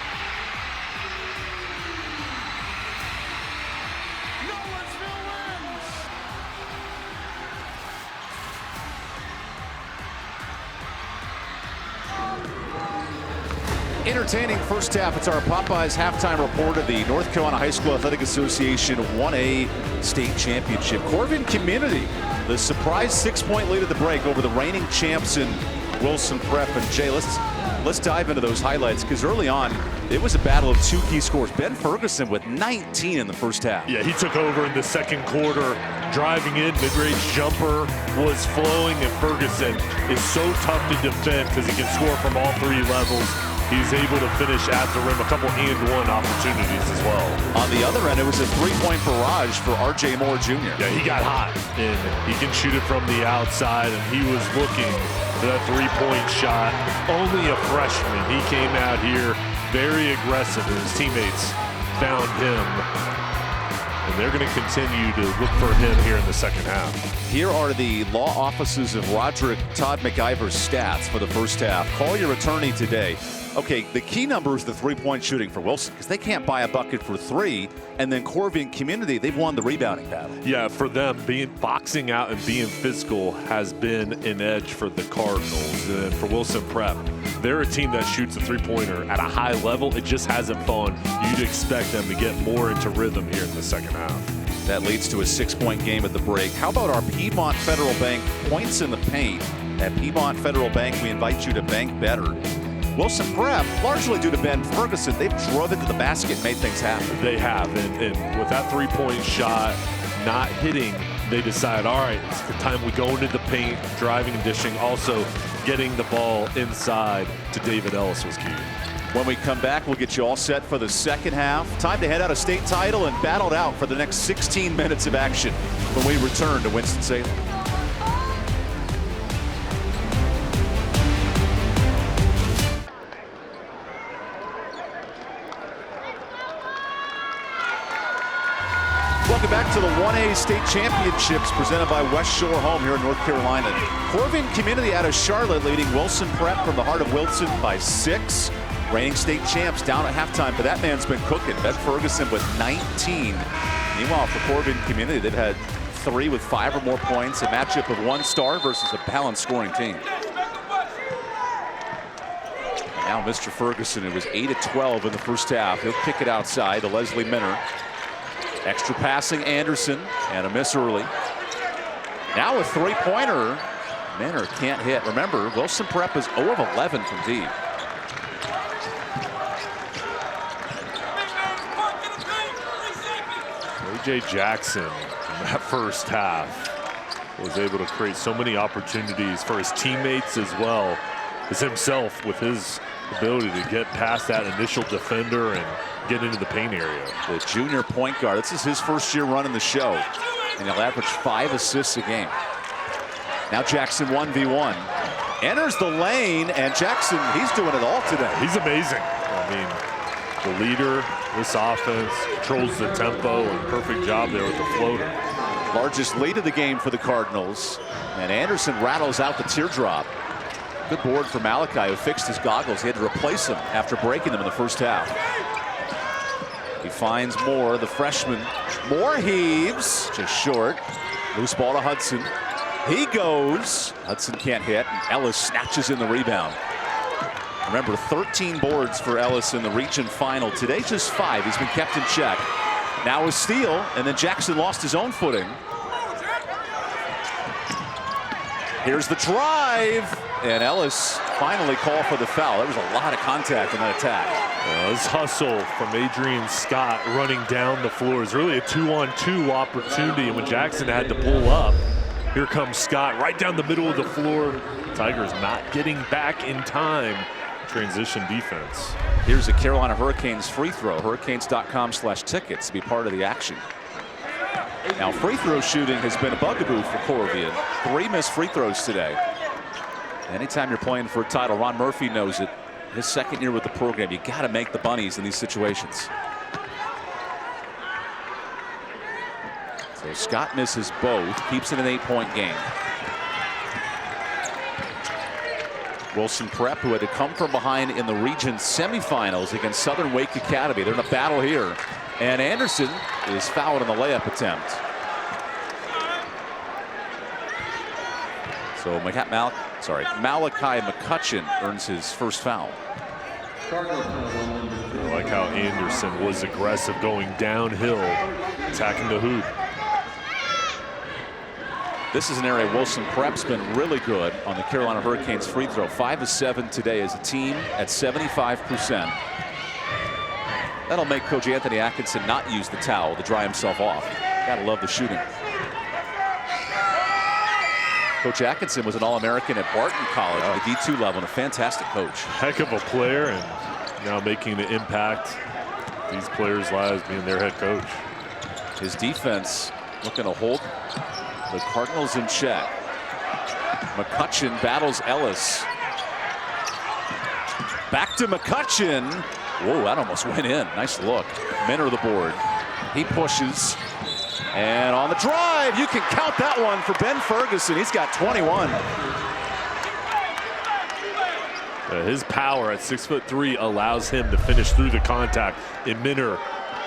Entertaining first half. It's our Popeyes halftime report of the North Carolina High School Athletic Association 1A state championship. Corvian Community, the surprise 6-point lead at the break over the reigning champs in Wilson Prep. And Jay, let's dive into those highlights, because early on it was a battle of two key scores. Ben Ferguson with 19 in the first half. Yeah, he took over in the second quarter, driving in, mid-range jumper was flowing, and Ferguson is so tough to defend because he can score from all three levels. He's able to finish at the rim, a couple and-one opportunities as well. On the other end, it was a three-point barrage for R.J. Moore Jr. Yeah, he got hot, and he can shoot it from the outside, and he was looking for that three-point shot. Only a freshman. He came out here very aggressive, and his teammates found him. And they're going to continue to look for him here in the second half. Here are the law offices of Roderick Todd McIver's stats for the first half. Call your attorney today. Okay, the key number is the three-point shooting for Wilson because they can't buy a bucket for three. And then Corvian Community, they've won the rebounding battle. Yeah, for them, boxing out and being physical has been an edge for the Cardinals. And for Wilson Prep, they're a team that shoots a three-pointer at a high level. It just hasn't fallen. You'd expect them to get more into rhythm here in the second half. That leads to a 6-point game at the break. How about our Piedmont Federal Bank points in the paint? At Piedmont Federal Bank, we invite you to bank better. Wilson Prep, largely due to Ben Ferguson, they've drove it to the basket and made things happen. They have, and with that three-point shot not hitting, they decide, all right, it's the time we go into the paint, driving and dishing. Also, getting the ball inside to David Ellis was key. When we come back, we'll get you all set for the second half. Time to head out a state title and battle it out for the next 16 minutes of action when we return to Winston-Salem. Welcome back to the 1A State Championships presented by West Shore Home here in North Carolina. Corvian Community out of Charlotte leading Wilson Prep from the heart of Wilson by 6. Reigning state champs down at halftime, but that man's been cooking. Ben Ferguson with 19. Meanwhile, for Corvian Community, they've had 3 with 5 or more points. A matchup of 1 star versus a balanced scoring team. Now Mr. Ferguson, who was 8 of 12 in the first half. He'll kick it outside to Leslie Minner. Extra passing Anderson and a miss early. Now a three-pointer. Minner can't hit. Remember, Wilson Prep is 0 of 11 from deep. A.J. Jackson in that first half was able to create so many opportunities for his teammates as well as himself with his ability to get past that initial defender and get into the paint area. The junior point guard, this is his first year running the show, and he'll average 5 assists a game. Now Jackson 1v1. Enters the lane, and Jackson, he's doing it all today. He's amazing. I mean, the leader, this offense, controls the tempo, and perfect job there with the floater. Largest lead of the game for the Cardinals, and Anderson rattles out the teardrop. Good board for Malachi, who fixed his goggles. He had to replace them after breaking them in the first half. He finds Moore, the freshman. Moore heaves, just short. Loose ball to Hudson. He goes. Hudson can't hit, and Ellis snatches in the rebound. Remember, 13 boards for Ellis in the region final. Today, just 5. He's been kept in check. Now a steal, and then Jackson lost his own footing. Here's the drive, and Ellis finally called for the foul. There was a lot of contact in that attack. This hustle from Adrian Scott running down the floor is really a 2-on-2 opportunity, and when Jackson had to pull up, here comes Scott right down the middle of the floor. Tigers not getting back in time. Transition defense. Here's a Carolina Hurricanes free throw. Hurricanes.com/tickets to be part of the action. Now free throw shooting has been a bugaboo for Corvian. 3 missed free throws today. Anytime you're playing for a title, Ron Murphy knows it. His second year with the program, you got to make the bunnies in these situations. So Scott misses both, keeps it an 8-point game. Wilson Prep, who had to come from behind in the region semifinals against Southern Wake Academy. They're in a battle here. And Anderson is fouled in the layup attempt. So Malachi McCutcheon earns his first foul. I like how Anderson was aggressive going downhill, attacking the hoop. This is an area Wilson Prep's been really good on the Carolina Hurricanes free throw. 5 of 7 today as a team at 75%. That'll make Coach Anthony Atkinson not use the towel to dry himself off. Gotta love the shooting. Coach Atkinson was an All-American at Barton College at the D2 level and a fantastic coach. Heck of a player, and now making the impact these players' lives being their head coach. His defense looking to hold the Cardinals in check. McCutcheon battles Ellis. Back to McCutcheon. Whoa, that almost went in. Nice look. Minner the board. He pushes. And on the drive, you can count that one for Ben Ferguson. He's got 21. His power at 6'3" allows him to finish through the contact. And Minner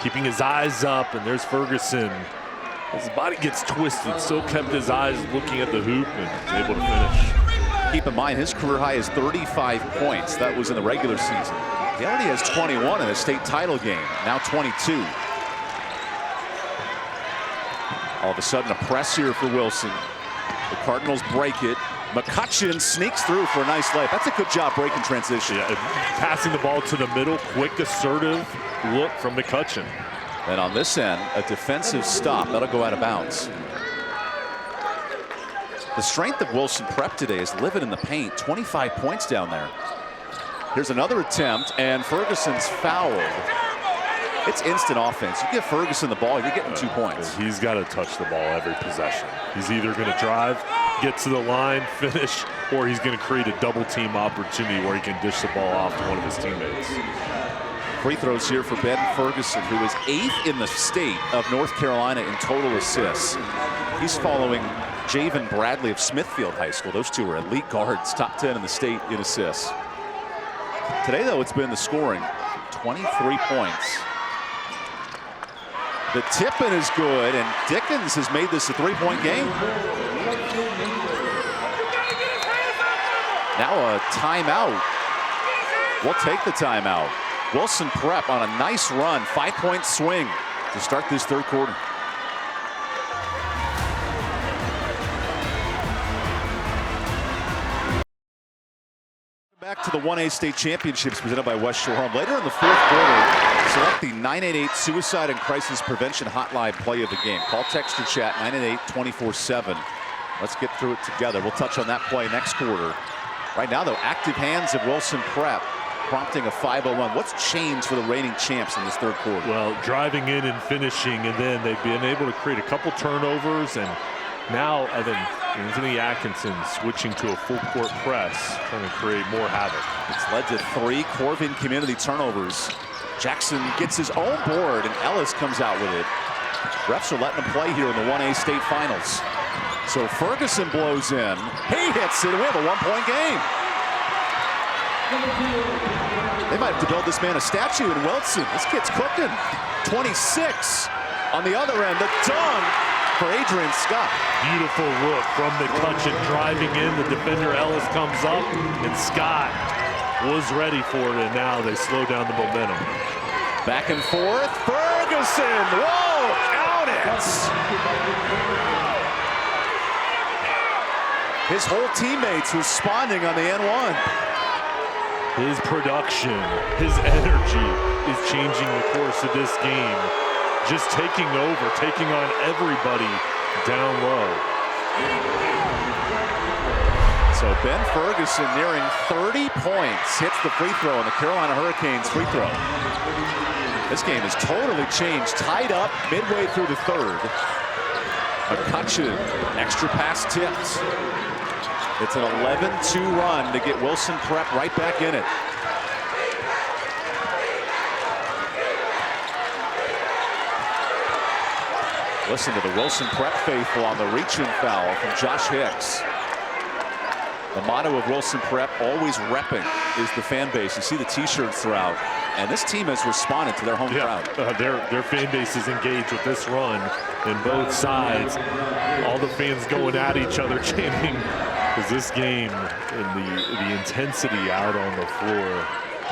keeping his eyes up, and there's Ferguson. His body gets twisted, still kept his eyes looking at the hoop and able to finish. Keep in mind, his career high is 35 points. That was in the regular season. He already has 21 in a state title game, now 22. All of a sudden, a press here for Wilson. The Cardinals break it. McCutcheon sneaks through for a nice layup. That's a good job breaking transition. Yeah, passing the ball to the middle, quick, assertive look from McCutcheon. And on this end, a defensive stop. That'll go out of bounds. The strength of Wilson Prep today is living in the paint. 25 points down there. Here's another attempt, and Ferguson's fouled. It's instant offense. You give Ferguson the ball, you're getting 2 points. He's got to touch the ball every possession. He's either going to drive, get to the line, finish, or he's going to create a double team opportunity where he can dish the ball off to one of his teammates. Free throws here for Ben Ferguson, who is 8th in the state of North Carolina in total assists. He's following Javen Bradley of Smithfield High School. Those two are elite guards, top 10 in the state in assists. Today, though, it's been the scoring. 23 points. The tip-in is good, and Dickens has made this a three-point game. Now a timeout. We'll take the timeout. Wilson Prep on a nice run, 5-point swing to start this third quarter. Back to the 1A state championships presented by West Shore Home. Later in the fourth quarter, select the 988 Suicide and Crisis Prevention Hotline play of the game. Call, text, or chat 988-24-7. Let's get through it together. We'll touch on that play next quarter. Right now, though, active hands of Wilson Prep, prompting a 5-0 What's changed for the reigning champs in this third quarter? Well, driving in and finishing, and then they've been able to create a couple turnovers, and now Anthony Atkinson switching to a full court press, trying to create more havoc. It's led to 3 Corvian community turnovers. Jackson gets his own board, and Ellis comes out with it. Refs are letting him play here in the 1A state finals. So Ferguson blows in. He hits it, and we have a 1-point game. They might have to build this man a statue in Wilson. This kid's cooking. 26 on the other end. The dunk for Adrian Scott. Beautiful look from McCutcheon driving in. The defender Ellis comes up, and Scott was ready for it, and now they slow down the momentum. Back and forth. Ferguson. Whoa, count it. His whole teammates responding on the N1. His production, his energy is changing the course of this game. Just taking over, taking on everybody down low. So Ben Ferguson nearing 30 points, hits the free throw on the Carolina Hurricanes free throw. This game has totally changed. Tied up midway through the third. McCutcheon, extra pass tipped. It's an 11-2 run to get Wilson Prep right back in it. Listen to the Wilson Prep faithful on the reach-in foul from Josh Hicks. The motto of Wilson Prep, always repping, is the fan base. You see the t-shirts throughout, and this team has responded to their home crowd. Their fan base is engaged with this run in both sides. All the fans going at each other, chanting, because this game and the intensity out on the floor,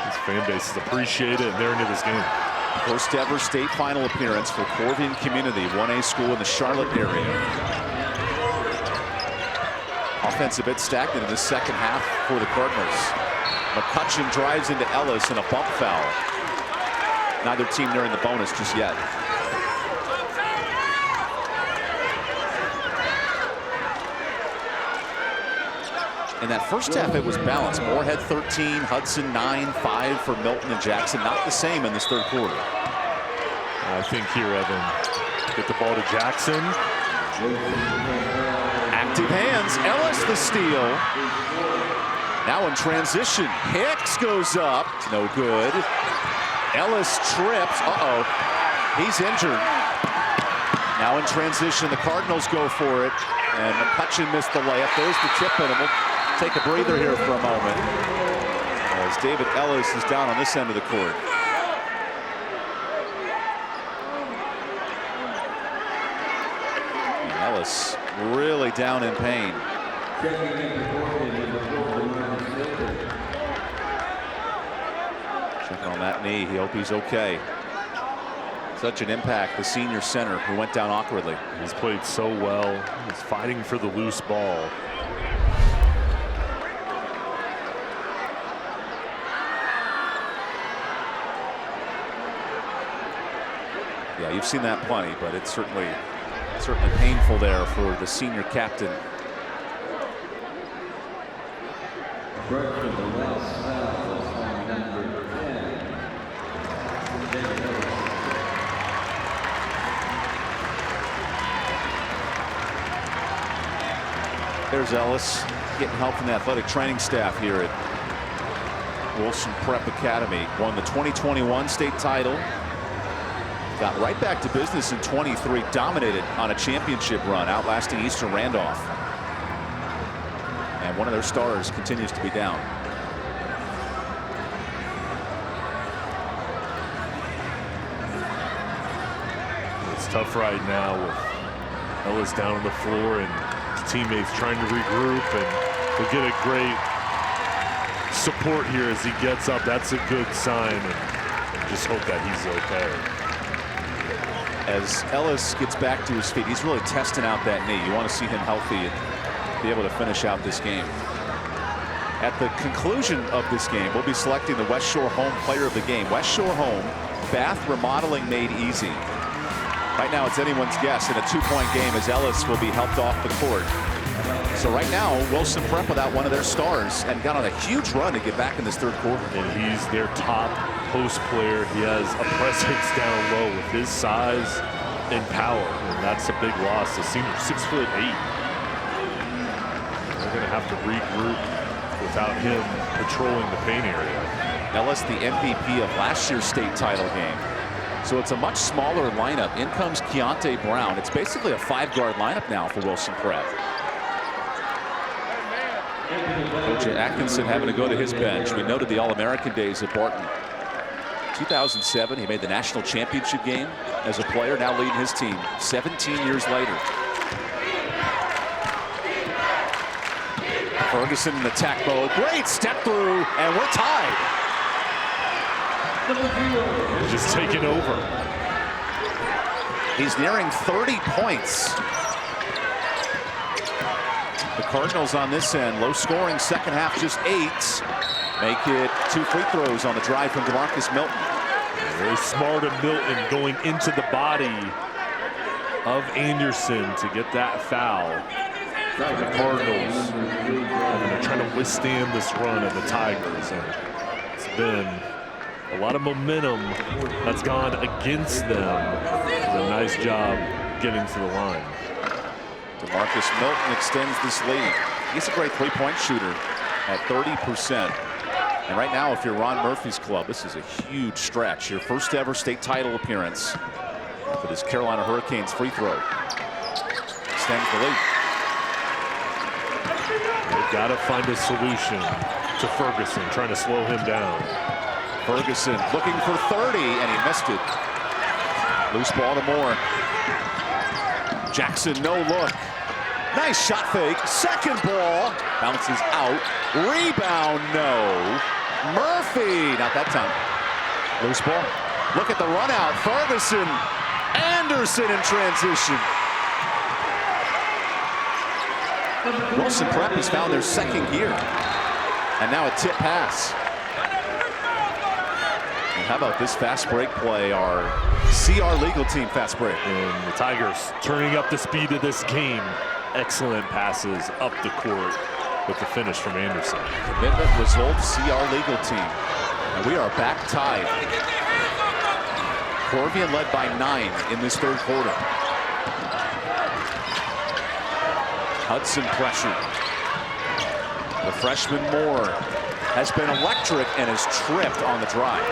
this fan base is appreciated, and they're into this game. First ever state final appearance for Corvian Community, 1A school in the Charlotte area. Offensive bit stacked in the second half for the Cardinals. McCutcheon drives into Ellis in a bump foul. Neither team nearing the bonus just yet. In that first half, it was balanced. Moorhead 13, Hudson 9, 5 for Milton and Jackson. Not the same in this third quarter. I think here, Evan, get the ball to Jackson. Active hands, Ellis the steal. Now in transition, Hicks goes up, no good. Ellis trips, he's injured. Now in transition, the Cardinals go for it, and McCutcheon missed the layup. There's the tip, and we'll take a breather here for a moment. as David Ellis is down on this end of the court. And Ellis really down in pain. Checking on that knee. He hope he's okay. Such an impact, the senior center who went down awkwardly. He's played so well. He's fighting for the loose ball. Yeah, you've seen that plenty, but it's certainly painful there for the senior captain. There's Ellis getting help from the athletic training staff here at Wilson Prep Academy. Won the 2021 state title. Got right back to business in 23. Dominated on a championship run, outlasting Eastern Randolph. And one of their stars continues to be down. It's tough right now with Ellis down on the floor and his teammates trying to regroup, and we get a great support here as he gets up. That's a good sign, and just hope that he's okay. As Ellis gets back to his feet, he's really testing out that knee. You want to see him healthy and be able to finish out this game. At the conclusion of this game, we'll be selecting the West Shore Home Player of the Game. West Shore Home, Bath remodeling made easy. Right now, it's anyone's guess in a two-point game as Ellis will be helped off the court. So right now, Wilson Prep without one of their stars and got on a huge run to get back in this third quarter. And he's their top post player. He has a presence down low with his size and power, and that's a big loss. The senior, 6'8". They're going to have to regroup without him patrolling the paint area. Ellis, the MVP of last year's state title game. So it's a much smaller lineup. In comes Keontae Brown. It's basically a 5-guard lineup now for Wilson Prep. Coach Atkinson having to go to his bench. We noted the All-American days at Barton. 2007, he made the national championship game as a player, now leading his team 17 years later. Ferguson in attack mode. Great step through, and we're tied. He's just taking over. He's nearing 30 points. The Cardinals on this end, low scoring second half, just 8. Make it 2 free throws on the drive from DeMarcus Milton. Very smart of Milton going into the body of Anderson to get that foul. The Cardinals are trying to withstand this run of the Tigers, and it's been a lot of momentum that's gone against them. It's a nice job getting to the line. DeMarcus Milton extends this lead. He's a great three-point shooter at 30%. And right now, if you're Ron Murphy's club, this is a huge stretch. Your first ever state title appearance for this Carolina Hurricanes free throw. Extends the lead. They've got to find a solution to Ferguson, trying to slow him down. Ferguson looking for 30, and he missed it. Loose ball to Moore. Jackson, no look. Nice shot fake. Second ball. Bounces out. Rebound, no. Murphy, not that time. Loose ball. Look at the run out. Ferguson. Anderson in transition. Wilson Prep has found their second gear. And now a tip pass. And how about this fast break play? Our CR legal team fast break. And the Tigers turning up the speed of this game. Excellent passes up the court with the finish from Anderson. Commitment result, CR legal team. And we are back tied. Corvian led by 9 in this third quarter. Hudson pressured. The freshman Moore has been electric and is tripped on the drive.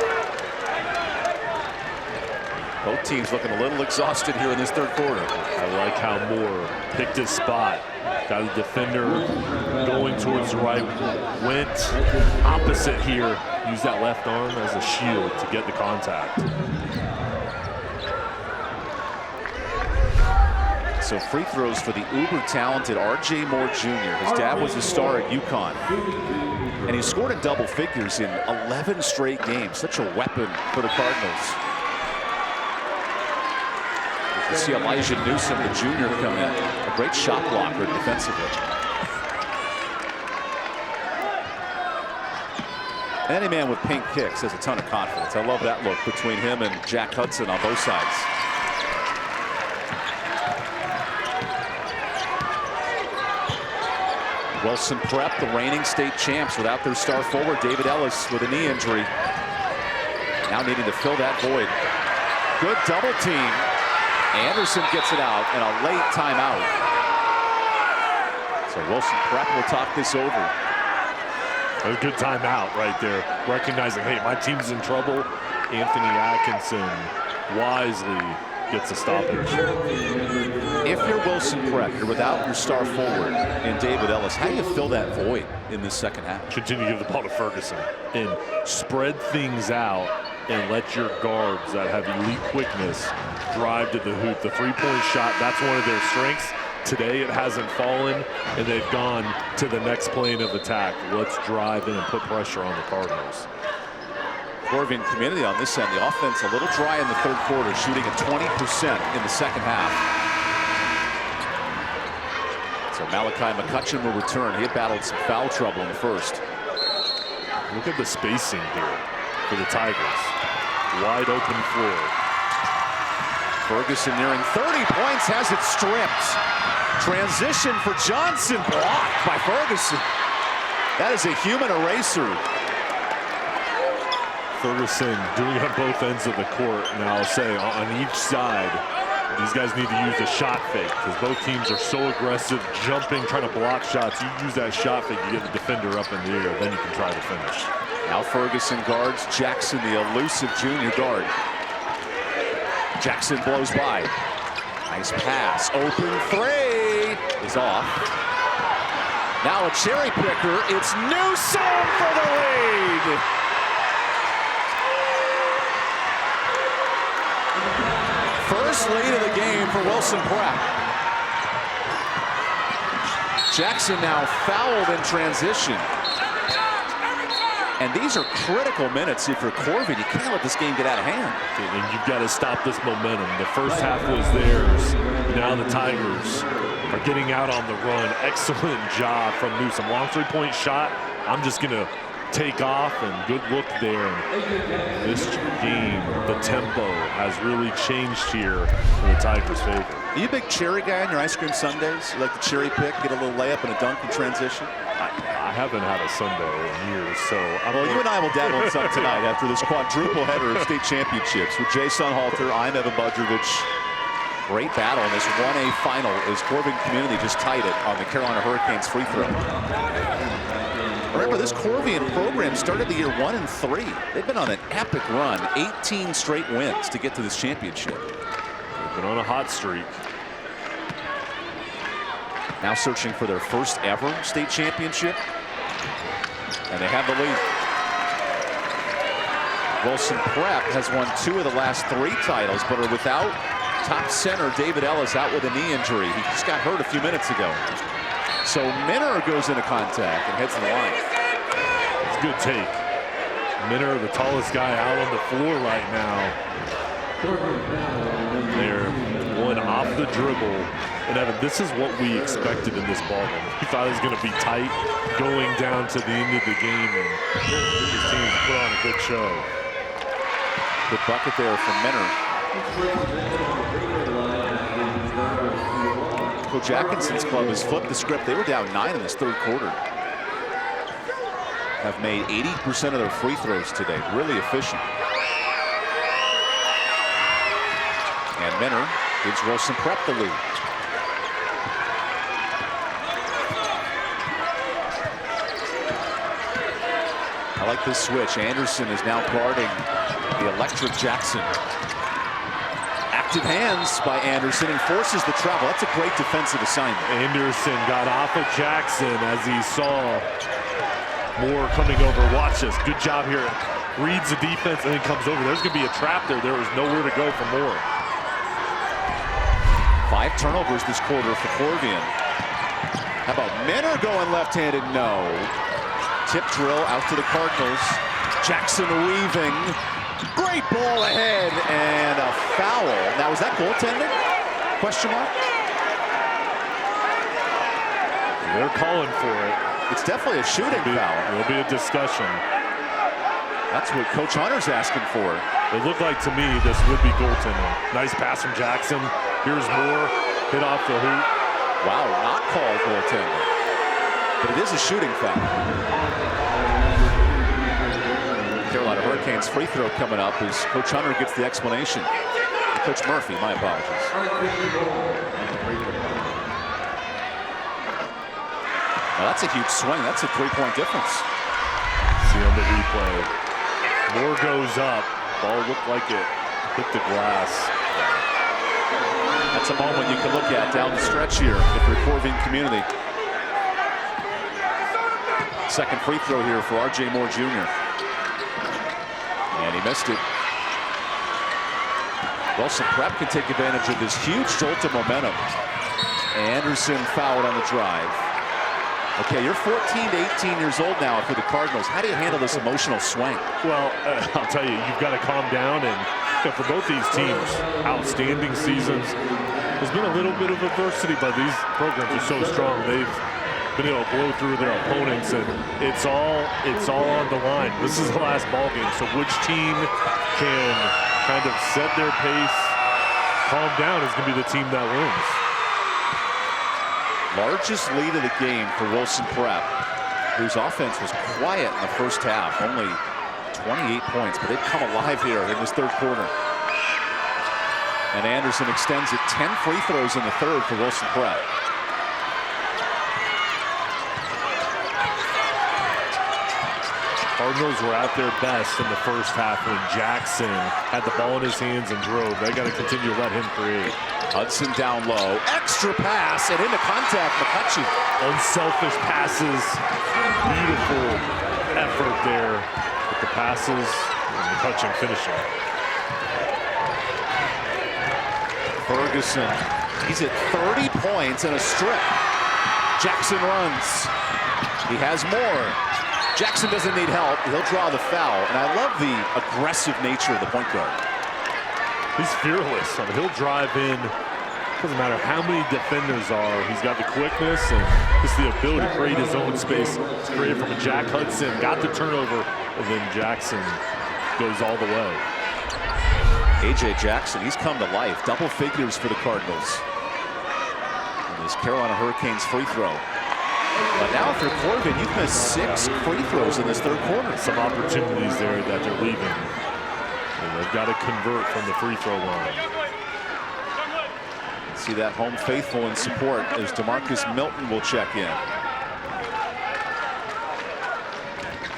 Both teams looking a little exhausted here in this third quarter. I like how Moore picked his spot. Got a defender going towards the right. Went opposite here. Used that left arm as a shield to get the contact. So free throws for the uber-talented R.J. Moore Jr. His dad was a star at UConn. And he scored in double figures in 11 straight games. Such a weapon for the Cardinals. You see Elijah Newsom, the junior, come in. A great shot blocker defensively. Any man with pink kicks has a ton of confidence. I love that look between him and Jack Hudson on both sides. Wilson Prep, the reigning state champs, without their star forward, David Ellis, with a knee injury. Now needing to fill that void. Good double team. Anderson gets it out, and a late timeout. So Wilson Prep will talk this over. A good timeout right there. Recognizing, hey, my team's in trouble. Anthony Atkinson wisely gets a stoppage. If you're Wilson Prep, you're without your star forward and David Ellis, how do you fill that void in this second half? Continue to give the ball to Ferguson and spread things out and let your guards that have elite quickness drive to the hoop. The three-point shot, that's one of their strengths. Today it hasn't fallen, and they've gone to the next plane of attack. Let's drive in and put pressure on the Cardinals. Corvian community on this end. The offense a little dry in the third quarter, shooting at 20% in the second half. So Malachi McCutcheon will return. He had battled some foul trouble in the first. Look at the spacing here for the Tigers. Wide open floor. Ferguson nearing 30 points, has it stripped. Transition for Johnson, blocked by Ferguson. That is a human eraser. Ferguson doing it on both ends of the court. Now I'll say on each side, these guys need to use a shot fake because both teams are so aggressive, jumping, trying to block shots. You use that shot fake, you get the defender up in the air, then you can try to finish. Now Ferguson guards Jackson, the elusive junior guard. Jackson blows by. Nice pass. Open three is off. Now a cherry picker. It's Newsom for the lead. First lead of the game for Wilson Prep. Jackson now fouled in transition. And these are critical minutes if you're Corvian. You can't let this game get out of hand. And you've got to stop this momentum. The first half was theirs. Now the Tigers are getting out on the run. Excellent job from Newsom. Long three-point shot. I'm just going to take off, and good look there. This game, the tempo has really changed here in the Tigers' favor. Are you a big cherry guy on your ice cream sundaes? You like the cherry pick, get a little layup and a dunk in transition? I haven't had a sundae in years, so well, you and I will dabble in some tonight after this quadruple header of state championships. With Jay Sunhalter, I'm Evan Budrovich. Great battle in this 1A final as Corvian community just tied it on the Carolina Hurricanes free throw. Remember, this Corvian program started the year 1-3. They've been on an epic run, 18 straight wins to get to this championship. They've been on a hot streak. Now searching for their first ever state championship. And they have the lead. Wilson Prep has won 2 of the last 3 titles, but are without top center David Ellis, out with a knee injury. He just got hurt a few minutes ago. So Minner goes into contact and heads to the line. It's a good take. Minner, the tallest guy out on the floor right now. They're one off the dribble. And Evan, this is what we expected in this ballgame. We thought it was going to be tight going down to the end of the game, and his team put on a good show. Good bucket there from Minner. Coach Atkinson's club has flipped the script. They were down 9 in this third quarter. Have made 80% of their free throws today. Really efficient. And Minner gives Wilson Prep the lead. I like this switch. Anderson is now guarding the electric Jackson. active hands by Anderson and forces the travel. That's a great defensive assignment. Anderson got off of Jackson as he saw Moore coming over. Watch this. Good job here. Reads the defense and then comes over. There's going to be a trap there. There was nowhere to go for Moore. 5 turnovers this quarter for Corvian. How about Minner going left-handed? No. Tip drill out to the Cardinals. Jackson weaving. Great ball ahead and a foul. Now, is that goaltending? Question mark? They're calling for it. It's definitely a shooting foul. There'll be a discussion. That's what Coach Hunter's asking for. It looked like to me this would be goaltending. Nice pass from Jackson. Here's Moore. Hit off the hoop. Wow, not called goaltending. But it is a shooting foul. Carolina Hurricanes free throw coming up as Coach Hunter gets the explanation. Coach Murphy, my apologies. Now that's a huge swing. That's a 3-point difference. See on the replay. Moore goes up. Ball looked like it hit the glass. That's a moment you can look at down the stretch here if you're Corvian community. Second free throw here for R.J. Moore Jr. And he missed it. Wilson Prep can take advantage of this huge jolt of momentum. Anderson fouled on the drive. Okay, you're 14 to 18 years old now for the Cardinals. How do you handle this emotional swing? Well, I'll tell you, you've got to calm down. And for both these teams, outstanding seasons. There's been a little bit of adversity, but these programs are so strong. They've been able to blow through their opponents, and it's all on the line. This is the last ball game, so which team can kind of set their pace, calm down, is going to be the team that wins. Largest lead of the game for Wilson Prep, whose offense was quiet in the first half. Only 28 points, but they've come alive here in this third quarter. And Anderson extends it. 10 free throws in the third for Wilson Prep. Cardinals were at their best in the first half when Jackson had the ball in his hands and drove. They got to continue to let him create. Hudson down low. Extra pass and into contact. McCutcheon. Unselfish passes. Beautiful effort there with the passes. And McCutcheon finishing. Ferguson. He's at 30 points and a strip. Jackson runs. He has more. Jackson doesn't need help. He'll draw the foul. And I love the aggressive nature of the point guard. He's fearless. I mean, he'll drive in. Doesn't matter how many defenders are. He's got the quickness and just the ability to create his own space. It's created from a Jack Hudson. Got the turnover. And then Jackson goes all the way. A.J. Jackson, he's come to life. Double figures for the Cardinals. And this Carolina Hurricanes free throw. But now if you're Corvian, you've missed 6 free throws in this third quarter. Some opportunities there that they're leaving. And they've got to convert from the free throw line. See that home faithful in support as DeMarcus Milton will check in.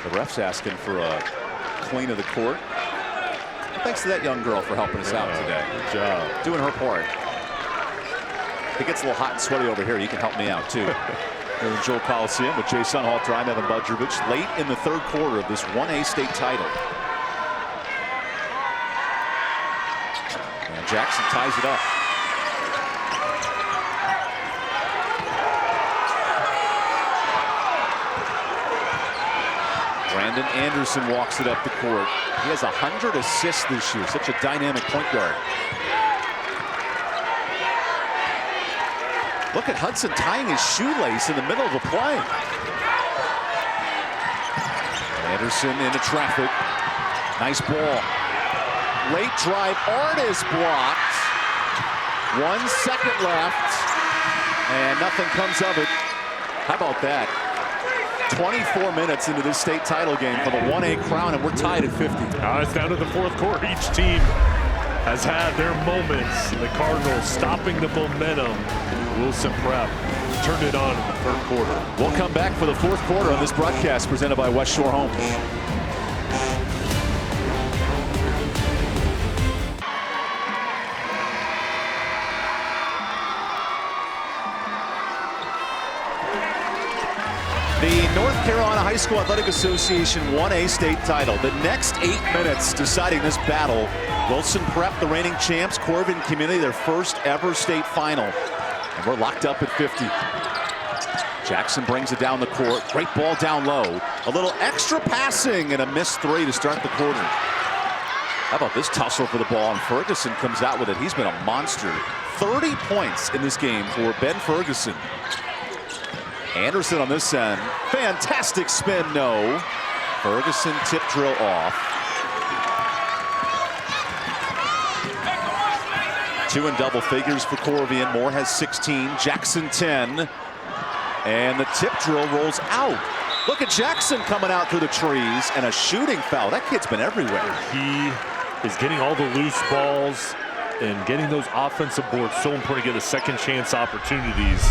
The ref's asking for a clean of the court. Thanks to that young girl for helping us out today. Good job. Doing her part. If it gets a little hot and sweaty over here, you can help me out too. Here in Joel Coliseum with Jay Sunhalter, I'm Evan Budrovich. Late in the third quarter of this 1A state title. And Jackson ties it up. Brandon Anderson walks it up the court. He has 100 assists this year. Such a dynamic point guard. Look at Hudson tying his shoelace in the middle of a play. Anderson into traffic. Nice ball. Late drive. Artis blocked. 1 second left. And nothing comes of it. How about that? 24 minutes into this state title game for the 1A crown, and we're tied at 50. It's down to the fourth quarter. Each team has had their moments. The Cardinals stopping the momentum. Wilson Prep turned it on in the third quarter. We'll come back for the fourth quarter on this broadcast presented by West Shore Homes. The North Carolina High School Athletic Association 1A state title. The next 8 minutes deciding this battle. Wilson Prep, the reigning champs. Corvian Community, their first ever state final. And we're locked up at 50. Jackson brings it down the court. Great ball down low. A little extra passing and a missed three to start the quarter. How about this tussle for the ball? And Ferguson comes out with it. He's been a monster. 30 points in this game for Ben Ferguson. Anderson on this end. Fantastic spin, no. Ferguson tip drill off. 2 in double figures for Corvian. Moore has 16. Jackson 10. And the tip drill rolls out. Look at Jackson coming out through the trees and a shooting foul. That kid's been everywhere. He is getting all the loose balls and getting those offensive boards. So important to get the second chance opportunities.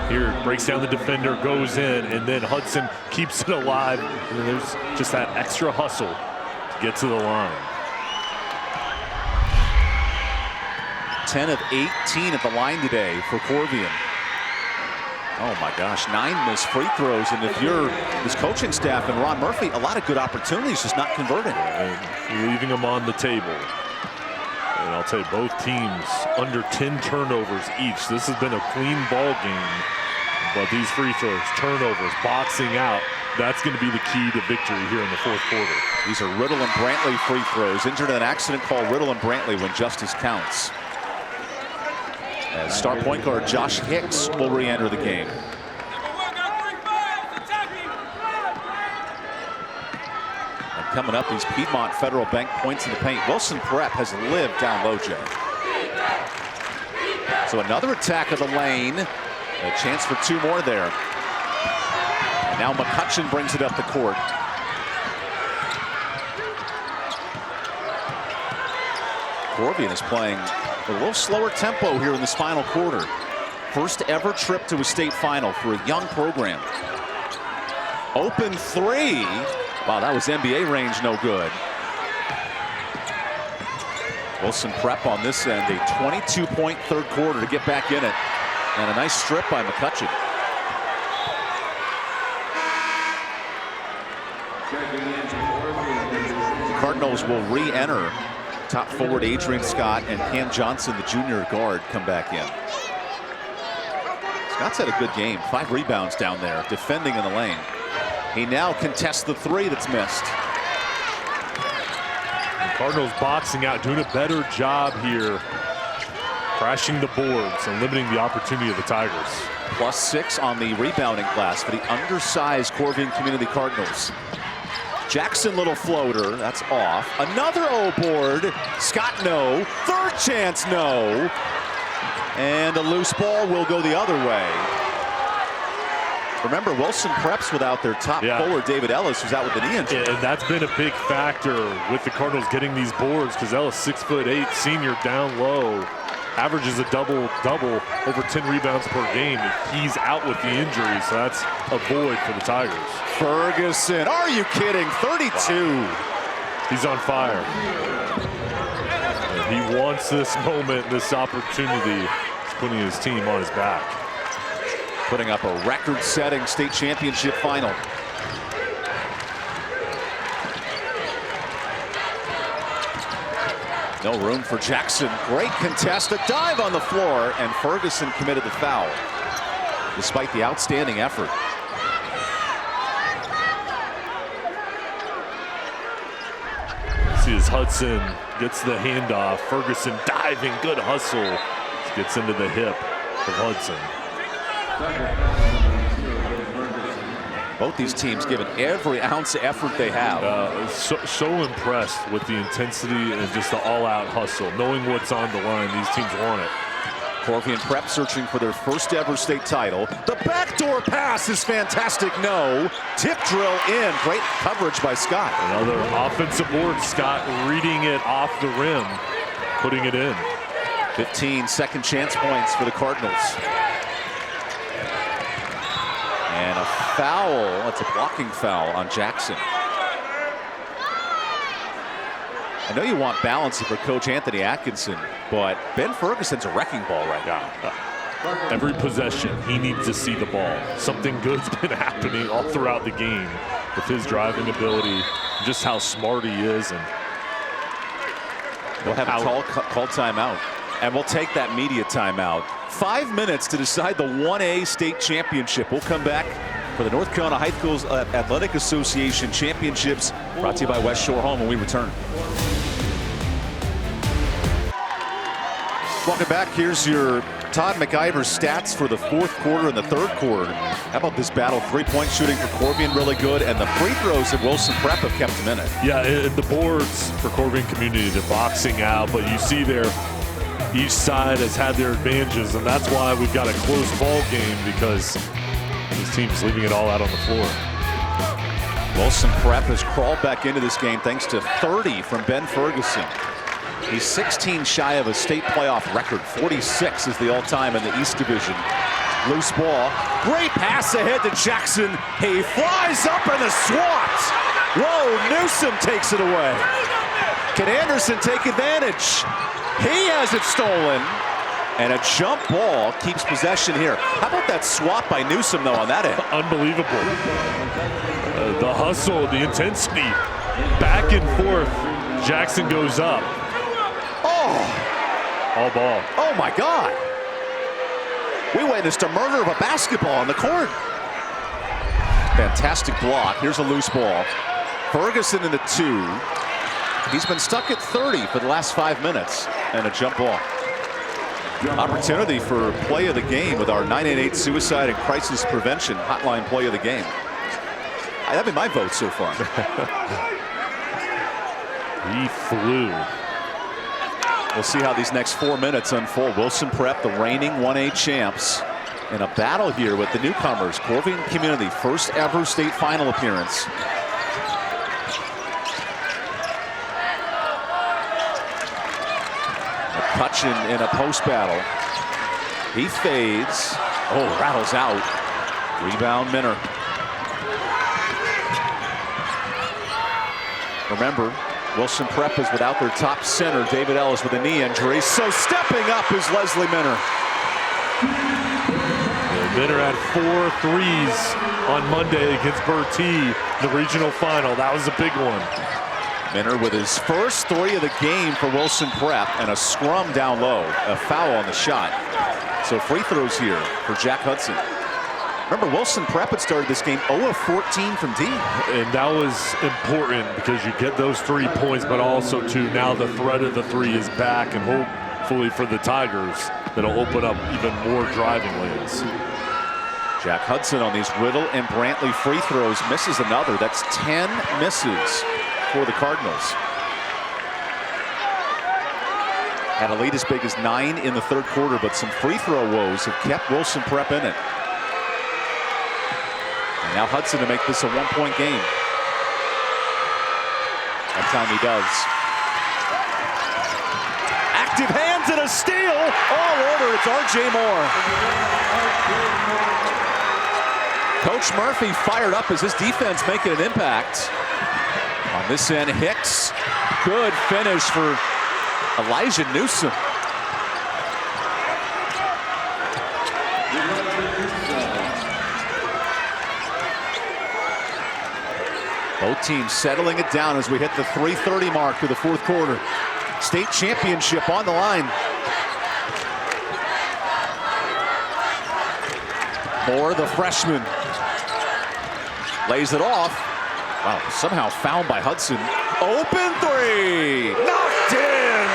Here, breaks down the defender, goes in, and then Hudson keeps it alive. And there's just that extra hustle to get to the line. 10 of 18 at the line today for Corvian. Oh my gosh, 9 missed free throws, and if you're his coaching staff and Ron Murphy, a lot of good opportunities, just not converting. And leaving them on the table. And I'll tell you, both teams under 10 turnovers each. This has been a clean ball game, but these free throws, turnovers, boxing out, that's going to be the key to victory here in the fourth quarter. These are Riddle and Brantley free throws. Injured in an accident call, Riddle and Brantley when justice counts. As star point guard Josh Hicks will re-enter the game. And coming up, these Piedmont Federal Bank points in the paint. Wilson Prep has lived down low, Jay. So another attack of the lane. A chance for 2 more there. And now McCutcheon brings it up the court. Corvian is playing a little slower tempo here in this final quarter. First ever trip to a state final for a young program. Open 3. Wow, that was NBA range, no good. Wilson Prep on this end, a 22-point third quarter to get back in it. And a nice strip by McCutcheon. The Cardinals will re-enter. Top forward Adrian Scott and Cam Johnson, the junior guard, come back in. Scott's had a good game. 5 rebounds down there, defending in the lane. He now contests the 3 that's missed. The Cardinals boxing out, doing a better job here, crashing the boards and limiting the opportunity of the Tigers. +6 on the rebounding class for the undersized Corvian Community Cardinals. Jackson, little floater, that's off. Another O board. Scott, no. Third chance, no. And a loose ball will go the other way. Remember, Wilson Prep's without their top forward, David Ellis, who's out with the knee injury. And that's been a big factor with the Cardinals getting these boards, because Ellis, 6'8", senior, down low, averages a double-double, over 10 rebounds per game. He's out with the injury, so that's a void for the Tigers. Ferguson, are you kidding? 32. Wow. He's on fire. And he wants this moment, this opportunity. He's putting his team on his back. Putting up a record-setting state championship final. No room for Jackson. Great contest, a dive on the floor, and Ferguson committed the foul, despite the outstanding effort. See as Hudson gets the handoff. Ferguson diving, good hustle. Gets into the hip of Hudson. Both these teams giving every ounce of effort they have. So impressed with the intensity and just the all-out hustle. Knowing what's on the line, these teams want it. Corvian Prep searching for their first ever state title. The backdoor pass is fantastic, no. Tip drill in, great coverage by Scott. Another offensive board, Scott reading it off the rim, putting it in. 15 second chance points for the Cardinals. And a foul, that's a blocking foul on Jackson. I know you want balance for Coach Anthony Atkinson, but Ben Ferguson's a wrecking ball right now. Every possession, he needs to see the ball. Something good's been happening all throughout the game with his driving ability, just how smart he is. And we'll have a call timeout, and we'll take that media timeout. 5 minutes to decide the 1A state championship. We'll come back for the North Carolina High Schools Athletic Association Championships, brought to you by West Shore Home when we return. Welcome back. Here's your Todd McIver's stats for the fourth quarter and the third quarter. How about this battle? 3-point shooting for Corvian, really good, and the free throws of Wilson Prep have kept him in it. Yeah, the boards for Corvian community, they're boxing out, but you see there, each side has had their advantages, and that's why we've got a close ball game, because this team's leaving it all out on the floor. Wilson Prep has crawled back into this game thanks to 30 from Ben Ferguson. He's 16 shy of a state playoff record. 46 is the all-time in the East Division. Loose ball. Great pass ahead to Jackson. He flies up in the swat. Whoa, Newsom takes it away. Can Anderson take advantage? He has it stolen. And a jump ball keeps possession here. How about that swap by Newsom, though, on that end? Unbelievable. The hustle, the intensity. Back and forth. Jackson goes up. All ball. Oh my God. We witnessed a murder of a basketball on the court. Fantastic block. Here's a loose ball. Ferguson in the 2. He's been stuck at 30 for the last 5 minutes. And a jump ball. Opportunity for play of the game with our 988 suicide and crisis prevention hotline play of the game. That'd be my vote so far. He flew. We'll see how these next 4 minutes unfold. Wilson Prep, the reigning 1A champs, in a battle here with the newcomers. Corvian Community, first ever state final appearance. McCutcheon in a post battle. He fades. Oh, rattles out. Rebound Minner. Remember, Wilson Prep is without their top center, David Ellis, with a knee injury. So stepping up is Leslie Minner. Minner had 4 threes on Monday against Bertie, the regional final. That was a big one. Minner with his first 3 of the game for Wilson Prep, and a scrum down low. A foul on the shot. So free throws here for Jack Hudson. Remember, Wilson Prep had started this game 0 of 14 from deep. And that was important because you get those 3 points, but also, too, now the threat of the 3 is back, and hopefully for the Tigers, that'll open up even more driving lanes. Jack Hudson on these Riddle and Brantley free throws misses another. That's 10 misses for the Cardinals. Had a lead as big as 9 in the third quarter, but some free throw woes have kept Wilson Prep in it. And now Hudson to make this a 1-point game. That time he does. Active hands and a steal all over. It's R.J. Moore. Coach Murphy fired up as his defense making an impact. On this end, Hicks. Good finish for Elijah Newsom. Both teams settling it down as we hit the 3:30 mark of the fourth quarter. State championship on the line. Moore, the freshman, lays it off. Wow, somehow fouled by Hudson. Open 3, knocked in.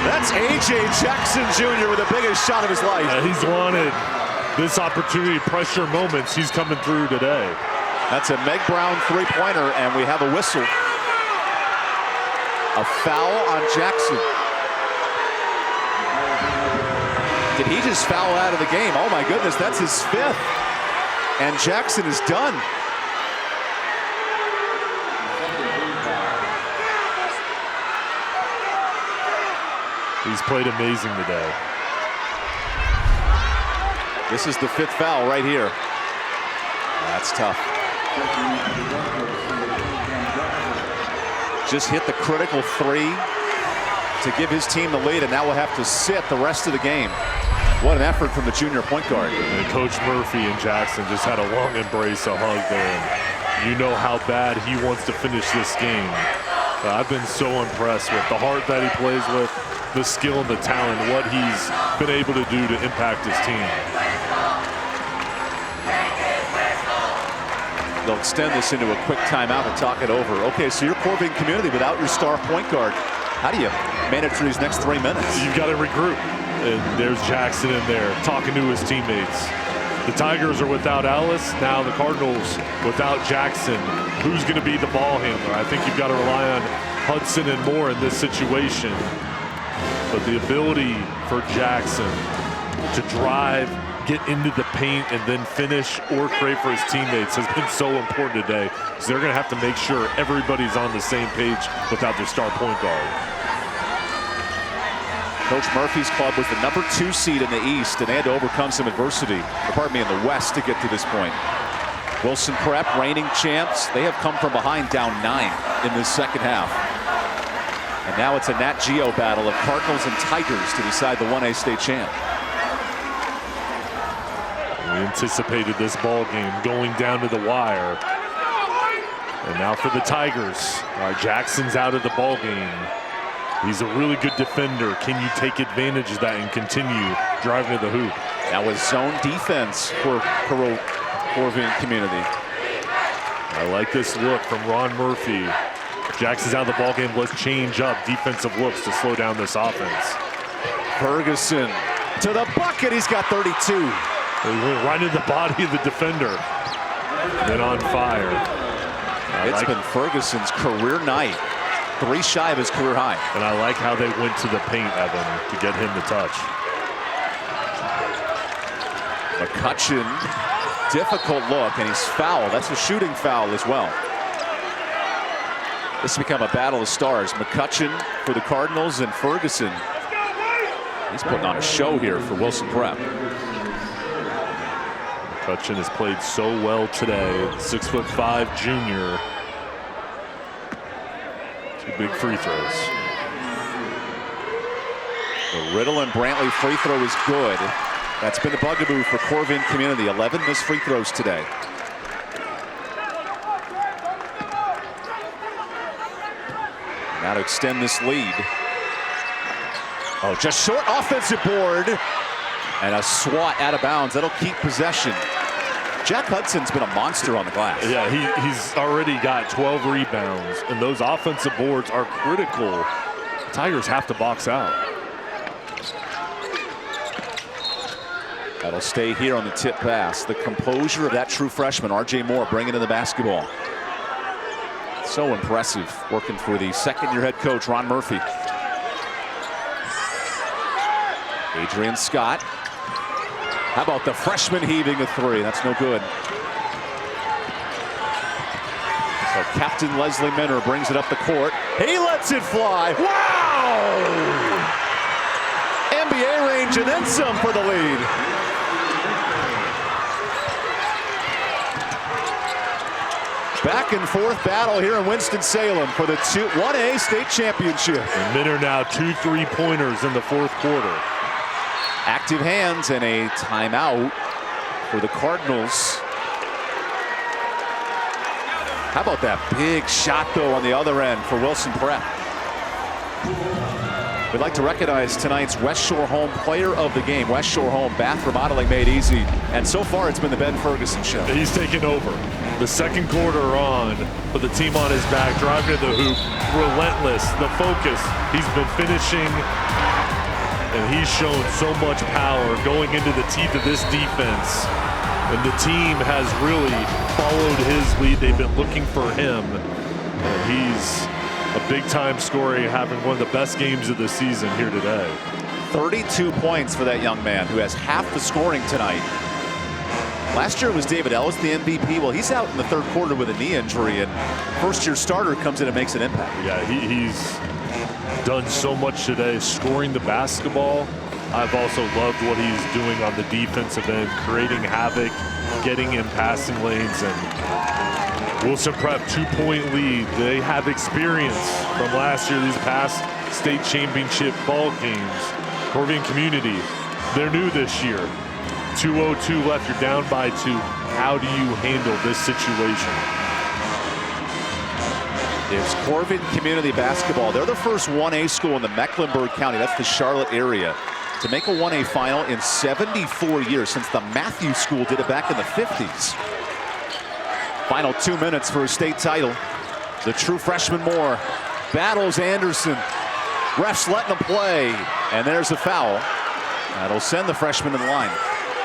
That's A.J. Jackson Jr. with the biggest shot of his life. He's wanted this opportunity, pressure moments. He's coming through today. That's a Meg Brown three-pointer, and we have a whistle. A foul on Jackson. Did he just foul out of the game? Oh my goodness, that's his 5th. And Jackson is done. He's played amazing today. This is the 5th foul right here. That's tough. Just hit the critical 3 to give his team the lead, and now we'll have to sit the rest of the game. What an effort from the junior point guard. And Coach Murphy and Jackson just had a long embrace, a hug there. You know how bad he wants to finish this game. I've been so impressed with the heart that he plays with, the skill and the talent, what he's been able to do to impact his team. They'll extend this into a quick timeout and talk it over. Okay, so you're Corvian community without your star point guard. How do you manage for these next 3 minutes? You've got to regroup. And there's Jackson in there talking to his teammates. The Tigers are without Ellis. Now the Cardinals without Jackson. Who's going to be the ball handler? I think you've got to rely on Hudson and Moore in this situation. But the ability for Jackson to drive, get into the paint, and then finish or create for his teammates has been so important today. So they're going to have to make sure everybody's on the same page without their star point guard. Coach Murphy's club was the #2 seed in the East, and they had to overcome some adversity, in the West, to get to this point. Wilson Prep, reigning champs, they have come from behind down 9 in this second half. And now it's a Nat Geo battle of Cardinals and Tigers to decide the 1A state champ. We anticipated this ball game going down to the wire. And now for the Tigers. All right, Jackson's out of the ball game. He's a really good defender. Can you take advantage of that and continue driving to the hoop? That was zone defense for Corvian community. I like this look from Ron Murphy. Jackson's out of the ball game. Let's change up defensive looks to slow down this offense. Ferguson to the bucket. He's got 32. He went right into the body of the defender. Then on fire. It's been Ferguson's career night. 3 shy of his career high. And I like how they went to the paint, Evan, to get him to touch. McCutcheon, difficult look, and he's fouled. That's a shooting foul as well. This has become a battle of stars. McCutcheon for the Cardinals and Ferguson. He's putting on a show here for Wilson Prep. McCutcheon has played so well today. 6'5" junior. 2 big free throws. The Riddle and Brantley free throw is good. That's been a bugaboo for Corvian community. 11 missed free throws today. Now to extend this lead. Oh, just short offensive board. And a swat out of bounds. That'll keep possession. Jack Hudson's been a monster on the glass. Yeah, he's already got 12 rebounds, and those offensive boards are critical. The Tigers have to box out. That'll stay here on the tip pass. The composure of that true freshman, R.J. Moore, bringing in the basketball. So impressive, working for the second-year head coach, Ron Murphy. Adrian Scott. How about the freshman heaving a 3? That's no good. So Captain Leslie Minner brings it up the court. He lets it fly. Wow! NBA range and then some for the lead. Back and forth battle here in Winston-Salem for the 1A state championship. And Minner now 2 3-pointers in the fourth quarter. Active hands and a timeout for the Cardinals. How about that big shot, though, on the other end for Wilson Prep? We'd like to recognize tonight's West Shore Home Player of the Game. West Shore Home, bath remodeling made easy. And so far, it's been the Ben Ferguson show. He's taken over. The second quarter on, with the team on his back, driving to the hoop, relentless, the focus. He's been finishing. And he's shown so much power going into the teeth of this defense. And the team has really followed his lead. They've been looking for him. And he's a big-time scorer, having one of the best games of the season here today. 32 points for that young man who has half the scoring tonight. Last year was David Ellis, the MVP. Well, he's out in the third quarter with a knee injury, and first-year starter comes in and makes an impact. Yeah, he's done so much today, scoring the basketball. I've also loved what he's doing on the defensive end, creating havoc, getting in passing lanes, and Wilson Prep 2-point lead. They have experience from last year, these past state championship ball games. Corvian community They're new this year. 2:02 left, you're down by 2. How do you handle this situation? It's Corvian Community Basketball. They're the first 1A school in the Mecklenburg County, that's the Charlotte area, to make a 1A final in 74 years, since the Matthews School did it back in the 50s. Final 2 minutes for a state title. The true freshman Moore battles Anderson. Refs letting him play, and there's a foul. That'll send the freshman to the line.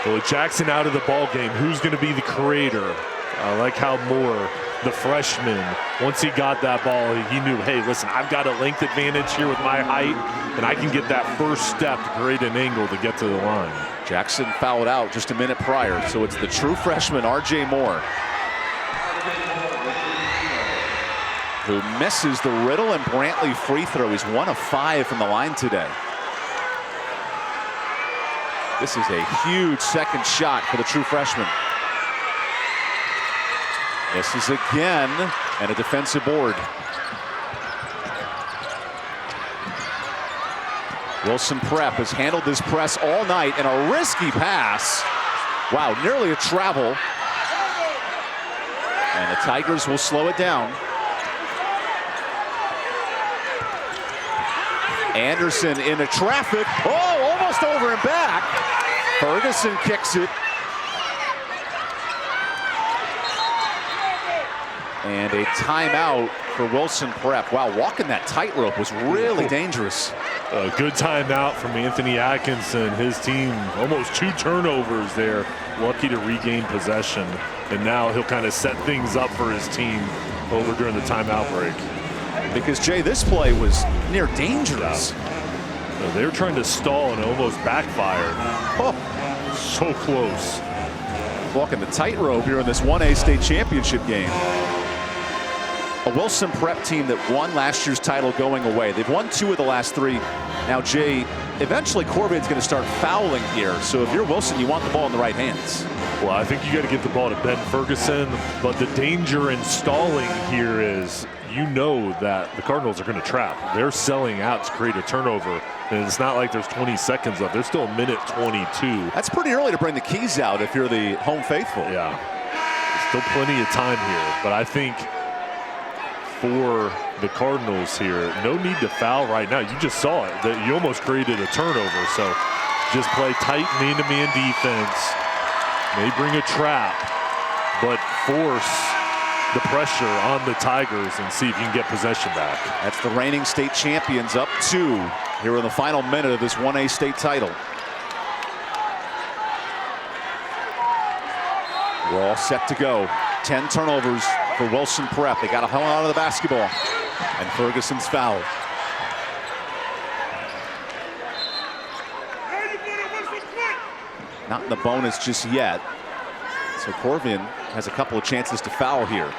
Well, Jackson out of the ball game. Who's going to be the creator? I like how Moore, the freshman, once he got that ball, he knew, hey, listen, I've got a length advantage here with my height, and I can get that first step to create an angle to get to the line. Jackson fouled out just a minute prior, so it's the true freshman, R.J. Moore, who misses the Riddle and Brantley free throw. He's 1 of 5 from the line today. This is a huge second shot for the true freshman. Misses again, and a defensive board. Wilson Prep has handled this press all night, and a risky pass. Wow, nearly a travel. And the Tigers will slow it down. Anderson into traffic. Oh, almost over and back. Ferguson kicks it. And a timeout for Wilson Prep. Wow, walking that tightrope was really dangerous. A good timeout from Anthony Atkinson. His team, almost 2 turnovers there. Lucky to regain possession. And now he'll kind of set things up for his team over during the timeout break. Because, Jay, this play was near dangerous. Yeah. They were trying to stall and it almost backfired. Oh, so close. Walking the tightrope here in this 1A state championship game. A Wilson Prep team that won last year's title going away. They've won 2 of the last 3. Now, Jay, eventually Corvian's going to start fouling here. So if you're Wilson, you want the ball in the right hands. Well, I think you got to get the ball to Ben Ferguson. But the danger in stalling here is, you know that the Cardinals are going to trap. They're selling out to create a turnover. And it's not like there's 20 seconds left. There's still a minute 22. That's pretty early to bring the keys out if you're the home faithful. Yeah. There's still plenty of time here. But I think for the Cardinals here, no need to foul right now. You just saw it. That you almost created a turnover. So just play tight man-to-man defense. May bring a trap, but force the pressure on the Tigers and see if you can get possession back. That's the reigning state champions up 2 here in the final minute of this 1A state title. We're all set to go. 10 turnovers for Wilson Prep. They got to hold on to the basketball. And Ferguson's foul. Not in the bonus just yet. So Corvian has a couple of chances to foul here.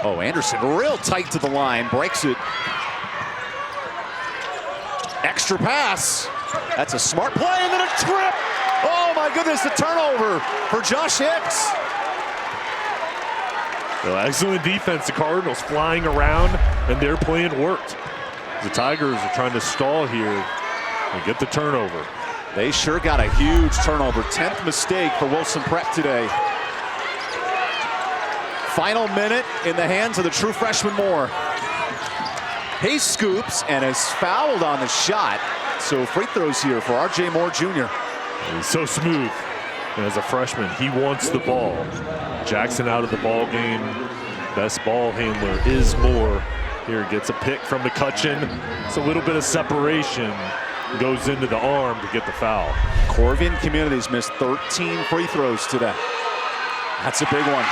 Oh, Anderson real tight to the line, breaks it. Extra pass. That's a smart play, and then a trip. Oh my goodness, the turnover for Josh Hicks. Well, excellent defense. The Cardinals flying around, and their plan worked. The Tigers are trying to stall here and get the turnover. They sure got a huge turnover. 10th mistake for Wilson Prep today. Final minute in the hands of the true freshman Moore. He scoops and is fouled on the shot. So free throws here for R.J. Moore Jr. He's so smooth. And as a freshman, he wants the ball. Jackson out of the ball game. Best ball handler is Moore. Here gets a pick from McCutcheon. It's a little bit of separation. Goes into the arm to get the foul. Corvian Communities missed 13 free throws today. That's a big one.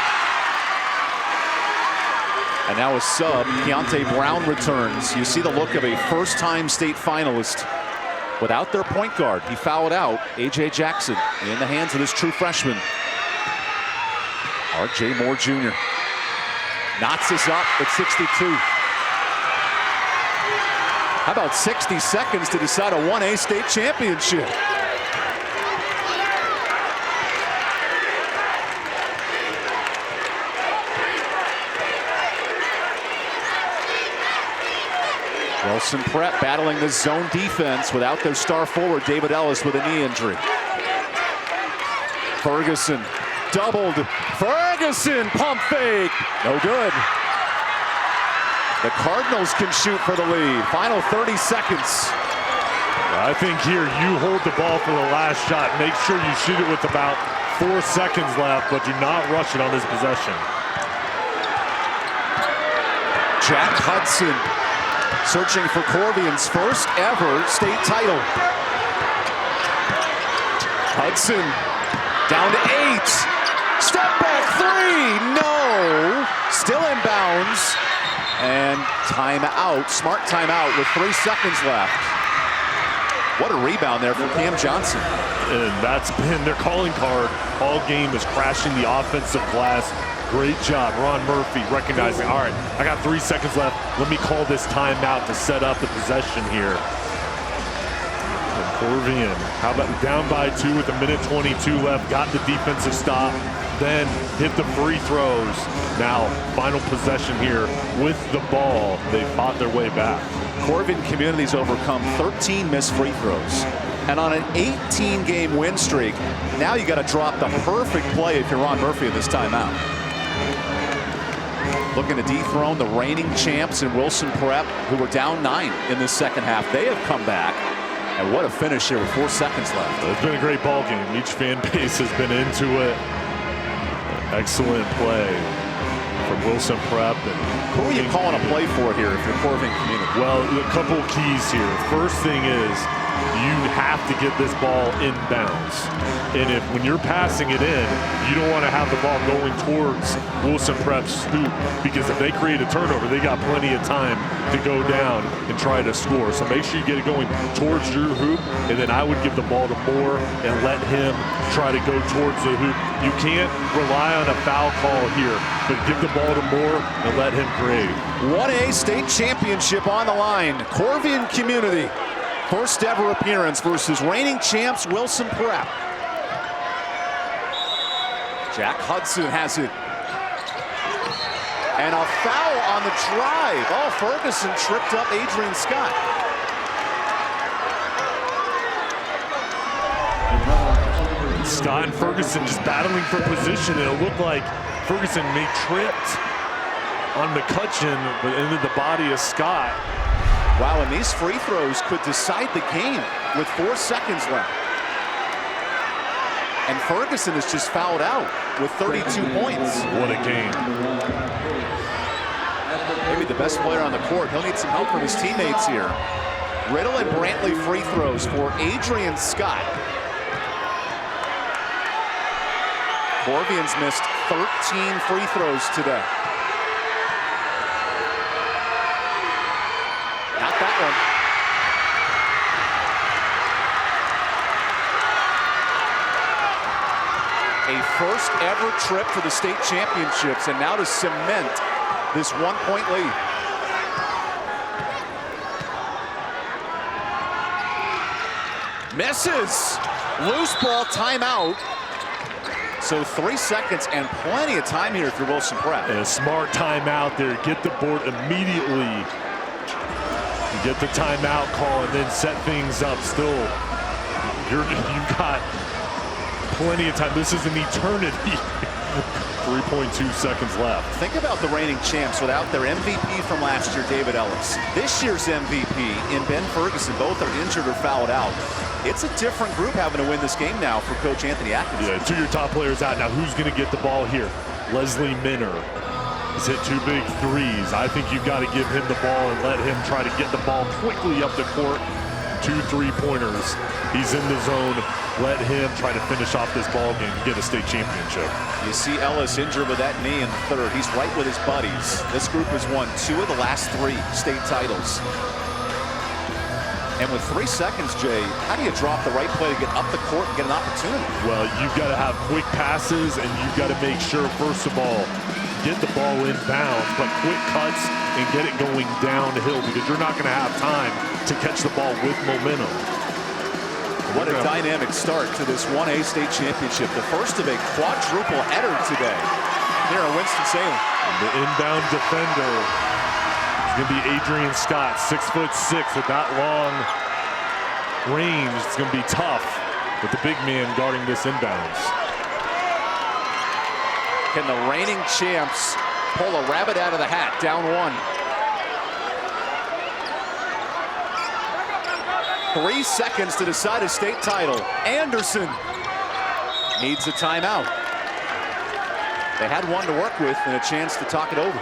And now a sub, Keontae Brown returns. You see the look of a first-time state finalist without their point guard. He fouled out A.J. Jackson in the hands of this true freshman. R.J. Moore Jr. knots us up at 62. How about 60 seconds to decide a 1A state championship? Wilson Prep battling the zone defense without their star forward, David Ellis, with a knee injury. Ferguson doubled. Ferguson, pump fake. No good. The Cardinals can shoot for the lead. Final 30 seconds. I think here you hold the ball for the last shot. Make sure you shoot it with about 4 seconds left, but do not rush it on this possession. Jack Hudson searching for Corvian's first ever state title. Hudson down to 8. Step back 3. No. Still in bounds. And timeout. Smart timeout with 3 seconds left. What a rebound there from Cam Johnson. And that's been their calling card all game, is crashing the offensive glass. Great job, Ron Murphy, recognizing, all right, I got 3 seconds left. Let me call this timeout to set up the possession here. And Corvian, how about down by 2 with 1:22 left, got the defensive stop, then hit the free throws. Now, final possession here with the ball. They fought their way back. Corvian Community's overcome 13 missed free throws. And on an 18-game win streak, now you got to drop the perfect play if you're Ron Murphy at this timeout. Looking to dethrone the reigning champs in Wilson Prep, who were down 9 in the second half. They have come back. And what a finish here with 4 seconds left. It's been a great ball game. Each fan base has been into it. Excellent play from Wilson Prep. Who are you calling a play for here if you're Corvian Community? Well, a couple keys here. First thing is you have to get this ball inbounds. And if when you're passing it in, you don't want to have the ball going towards Wilson Prep's hoop, because if they create a turnover, they got plenty of time to go down and try to score. So make sure you get it going towards your hoop, and then I would give the ball to Moore and let him try to go towards the hoop. You can't rely on a foul call here, but give the ball to Moore and let him create. 1A state championship on the line. Corvian Community, first ever appearance versus reigning champs Wilson Prep. Jack Hudson has it. And a foul on the drive. Oh, Ferguson tripped up Adrian Scott. Scott and Ferguson just battling for position, and it looked like Ferguson may tripped on McCutcheon, but ended the body of Scott. Wow, and these free throws could decide the game with 4 seconds left. And Ferguson is just fouled out with 32 points. What a game. Maybe the best player on the court. He'll need some help from his teammates here. Riddle and Brantley free throws for Adrian Scott. Corvian's missed 13 free throws today. Not that one. A first ever trip to the state championships, and now to cement this 1-point lead. Misses. Loose ball, timeout. So 3 seconds and plenty of time here if you're Wilson Prep. And a smart timeout there. Get the board immediately. You get the timeout call and then set things up. Still, you've got plenty of time. This is an eternity. 3.2 seconds left. Think about the reigning champs without their MVP from last year, David Ellis. This year's MVP in Ben Ferguson. Both are injured or fouled out. It's a different group having to win this game now for Coach Anthony Atkinson. Yeah, 2 of your top players out. Now who's going to get the ball here? Leslie Minner has hit 2 big threes. I think you've got to give him the ball and let him try to get the ball quickly up the court. 2 3-pointers. He's in the zone. Let him try to finish off this ball game and get a state championship. You see Ellis injured with that knee in the third. He's right with his buddies. This group has won 2 of the last 3 state titles. And with 3 seconds, Jay, how do you drop the right play to get up the court and get an opportunity? Well, you've got to have quick passes, and you've got to make sure, first of all, get the ball in bounds, but quick cuts and get it going downhill, because you're not going to have time to catch the ball with momentum. What a dynamic start to this 1A state championship. The first of a quadruple header today here in Winston-Salem. The inbound defender going to be Adrian Scott, 6'6", with that long range. It's going to be tough with the big man guarding this inbounds. Can the reigning champs pull a rabbit out of the hat? Down one. 3 seconds to decide a state title. Anderson needs a timeout. They had one to work with and a chance to talk it over.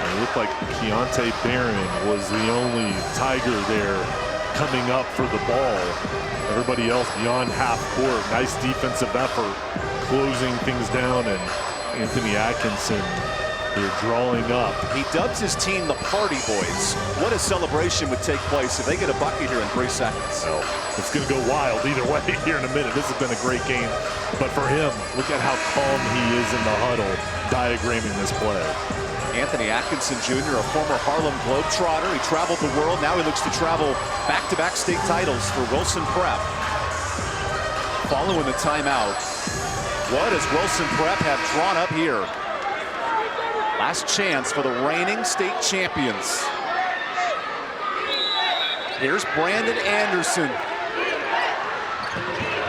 It looked like Keontae Barron was the only Tiger there coming up for the ball. Everybody else beyond half court. Nice defensive effort, closing things down, and Anthony Atkinson here drawing up. He dubs his team the Party Boys. What a celebration would take place if they get a bucket here in 3 seconds. Oh, it's going to go wild either way here in a minute. This has been a great game. But for him, look at how calm he is in the huddle, diagramming this play. Anthony Atkinson Jr., a former Harlem Globetrotter. He traveled the world. Now he looks to travel back-to-back state titles for Wilson Prep. Following the timeout, what does Wilson Prep have drawn up here? Last chance for the reigning state champions. Here's Brandon Anderson.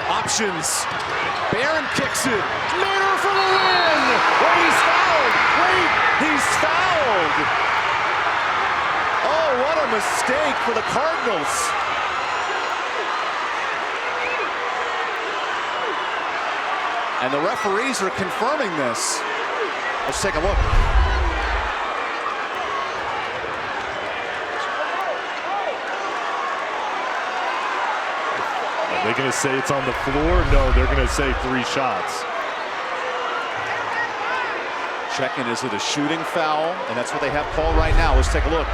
Options. Barron kicks it. Miller for the win. Wait, he's fouled. Wait, he's fouled. Oh, what a mistake for the Cardinals. And the referees are confirming this. Let's take a look. Are they going to say it's on the floor? No, they're going to say 3 shots. Checking, is it a shooting foul? And that's what they have called right now. Let's take a look.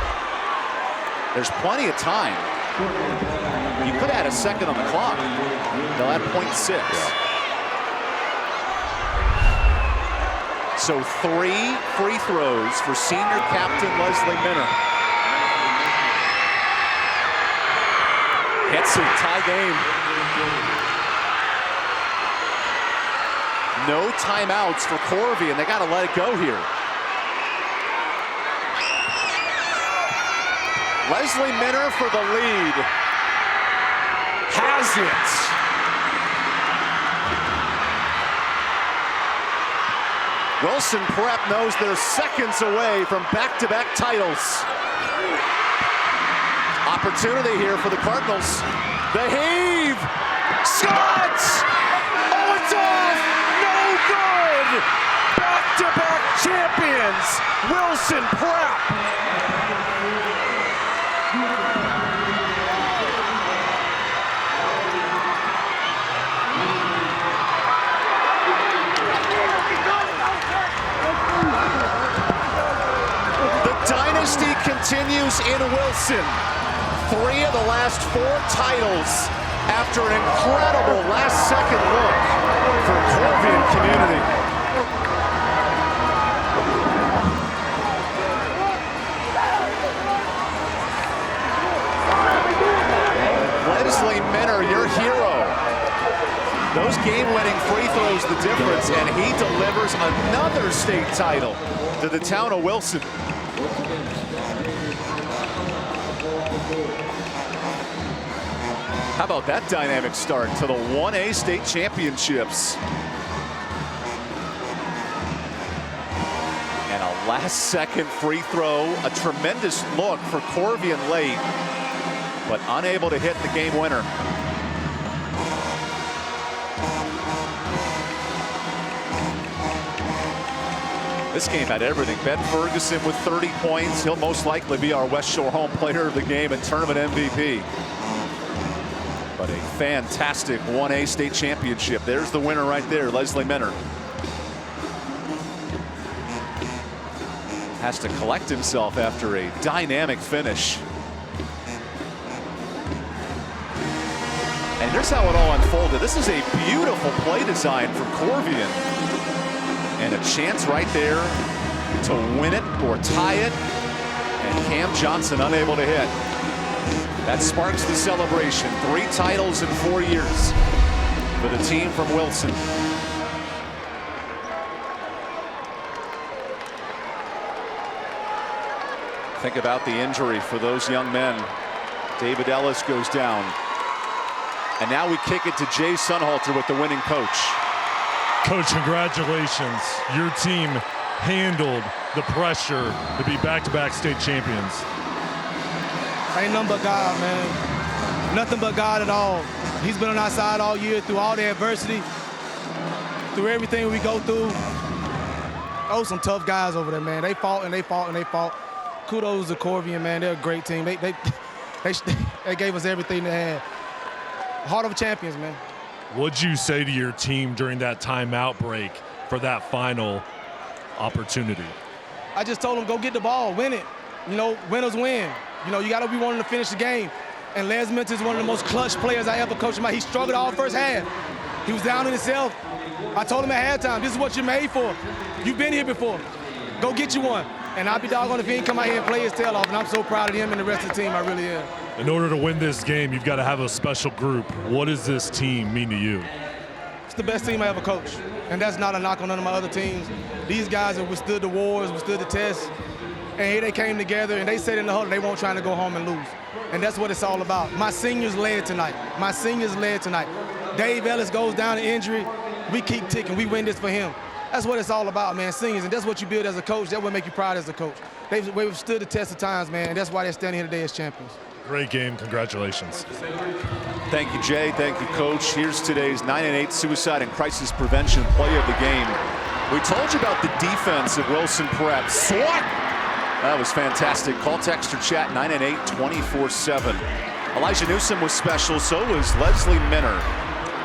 There's plenty of time. You could add a second on the clock. They'll add 0.6. Yeah. So 3 free throws for senior captain Leslie Minner. Hits it, tie game. No timeouts for Corvian. They got to let it go here. Leslie Minner for the lead. Has it. Wilson Prep knows they're seconds away from back-to-back titles. Opportunity here for the Cardinals. The heave. Scott! Oh, it's off! No good! Back-to-back champions, Wilson Prep. Dynasty continues in Wilson. 3 of the last 4 titles after an incredible last-second look for Corvian community. Leslie Minner, your hero. Those game-winning free throws the difference, and he delivers another state title to the town of Wilson. How about that dynamic start to the 1A state championships? And a last-second free throw, a tremendous look for Corvian late, but unable to hit the game winner. This game had everything. Ben Ferguson with 30 points. He'll most likely be our West Shore home player of the game and tournament MVP. But a fantastic 1A state championship. There's the winner right there, Leslie Minner. Has to collect himself after a dynamic finish. And here's how it all unfolded. This is a beautiful play design from Corvian. And a chance right there to win it or tie it. And Cam Johnson unable to hit. That sparks the celebration. 3 titles in 4 years for the team from Wilson. Think about the injury for those young men. David Ellis goes down. And now we kick it to Jay Sunhalter with the winning coach. Coach, congratulations. Your team handled the pressure to be back-to-back state champions. Ain't nothing but God, man. Nothing but God at all. He's been on our side all year through all the adversity, through everything we go through. Oh, some tough guys over there, man. They fought and they fought and they fought. Kudos to Corvian, man. They're a great team. They gave us everything they had. Heart of champions, man. What'd you say to your team during that timeout break for that final opportunity? I just told them, go get the ball, win it. You know, winners win. You know, you got to be wanting to finish the game. And Les Minter is one of the most clutch players I ever coached him out. He struggled all first half. He was down in himself. I told him at halftime, this is what you're made for. You've been here before. Go get you one. And I'll be doggone if he ain't come out here and play his tail off. And I'm so proud of him and the rest of the team. I really am. In order to win this game, you've got to have a special group. What does this team mean to you? It's the best team I ever coached. And that's not a knock on none of my other teams. These guys have withstood the wars, withstood the tests. And here they came together and they said in the huddle they won't try to go home and lose. And that's what it's all about. My seniors led tonight. My seniors led tonight. Dave Ellis goes down to injury. We keep ticking. We win this for him. That's what it's all about, man, seniors. And that's what you build as a coach. That's what make you proud as a coach. They've withstood the test of times, man. And that's why they're standing here today as champions. Great game. Congratulations. Thank you, Jay. Thank you, Coach. Here's today's 9-8 Suicide and Crisis Prevention play of the game. We told you about the defense of Wilson Prep. Swat! That was fantastic. Call, text, or chat 988-24-7. Elijah Newsom was special. So was Leslie Minter.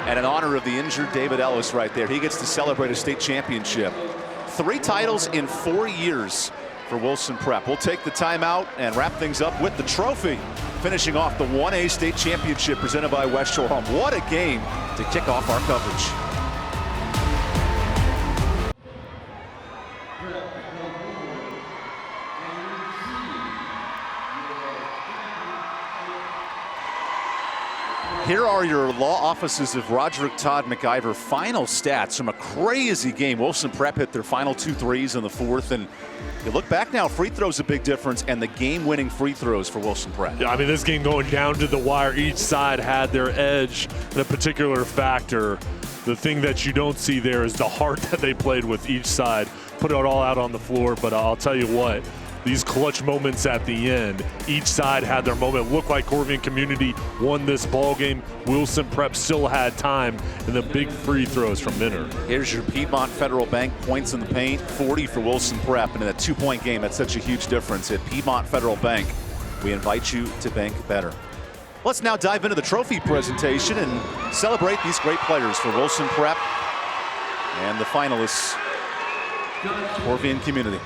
And in honor of the injured David Ellis right there, he gets to celebrate a state championship. 3 titles in 4 years for Wilson Prep. We'll take the timeout and wrap things up with the trophy, finishing off the 1A state championship presented by West Shore Home. What a game to kick off our coverage. Here are your law offices of Roderick Todd McIver final stats from a crazy game. Wilson Prep hit their final 2 threes in the 4th, and you look back now, free throws a big difference, and the game-winning free throws for Wilson Prep. Yeah, I mean, this game going down to the wire, each side had their edge in a particular factor. The thing that you don't see there is the heart that they played with each side. Put it all out on the floor, but I'll tell you what, these clutch moments at the end, each side had their moment. Looked like Corvian Community won this ball game. Wilson Prep still had time, and the big free throws from Minter. Here's your Piedmont Federal Bank points in the paint, 40 for Wilson Prep, and in that 2-point game, that's such a huge difference. At Piedmont Federal Bank, we invite you to bank better. Let's now dive into the trophy presentation and celebrate these great players for Wilson Prep and the finalists, Corvian Community.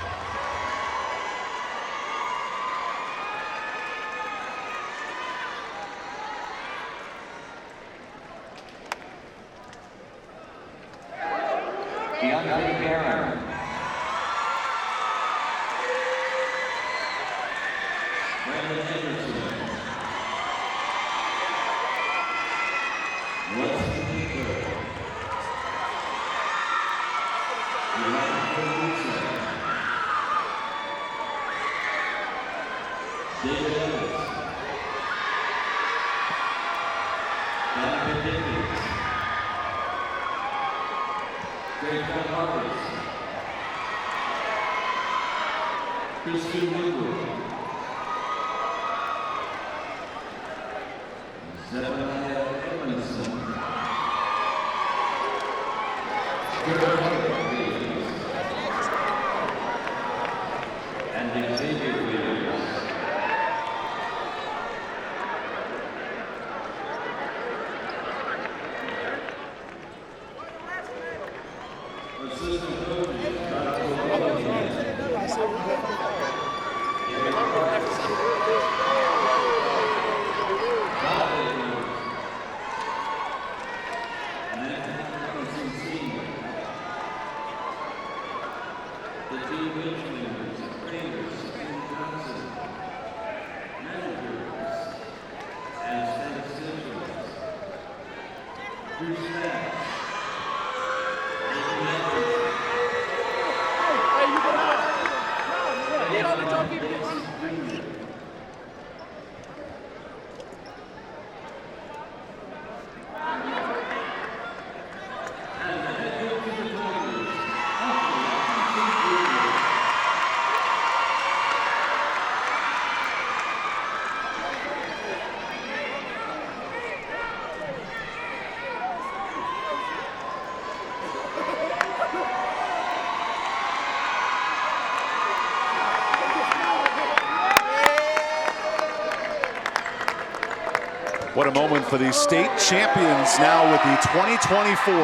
a moment for the state champions now with the 2024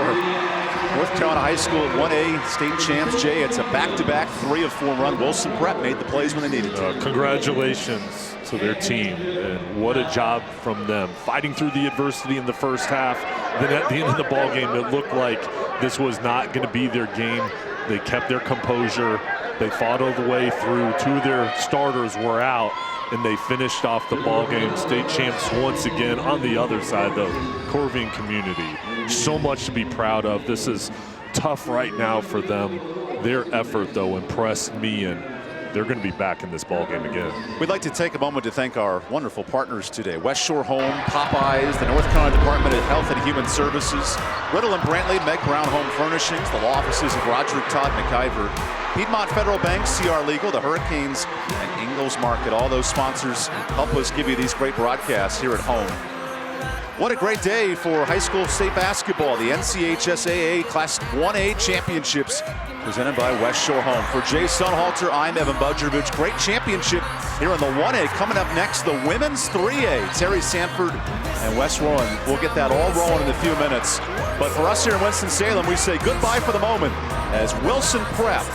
North Carolina High School 1A state champs. Jay, it's a back-to-back 3 of 4 run. Wilson Prep made the plays when they needed to. Congratulations to their team, and what a job from them. Fighting through the adversity in the first half, then at the end of the ball game, it looked like this was not going to be their game. They kept their composure. They fought all the way through. 2 of their starters were out, and they finished off the ball game. State champs once again on the other side, the Corvian community. So much to be proud of. This is tough right now for them. Their effort, though, impressed me, and they're going to be back in this ball game again. We'd like to take a moment to thank our wonderful partners today. West Shore Home, Popeyes, the North Carolina Department of Health and Human Services, Riddle and Brantley, Meg Brown Home Furnishings, the law offices of Roderick Todd McIver, Piedmont Federal Bank, CR Legal, the Hurricanes, and Ingalls Market. All those sponsors help us give you these great broadcasts here at home. What a great day for high school state basketball. The NCHSAA Class 1A Championships presented by West Shore Home. For Jay Sunhalter, I'm Evan Budrovich. Great championship here in the 1A. Coming up next, the women's 3A. Terry Sanford and Wes Rowan. We'll get that all rolling in a few minutes. But for us here in Winston-Salem, we say goodbye for the moment as Wilson Prep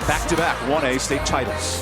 back-to-back 1A state titles.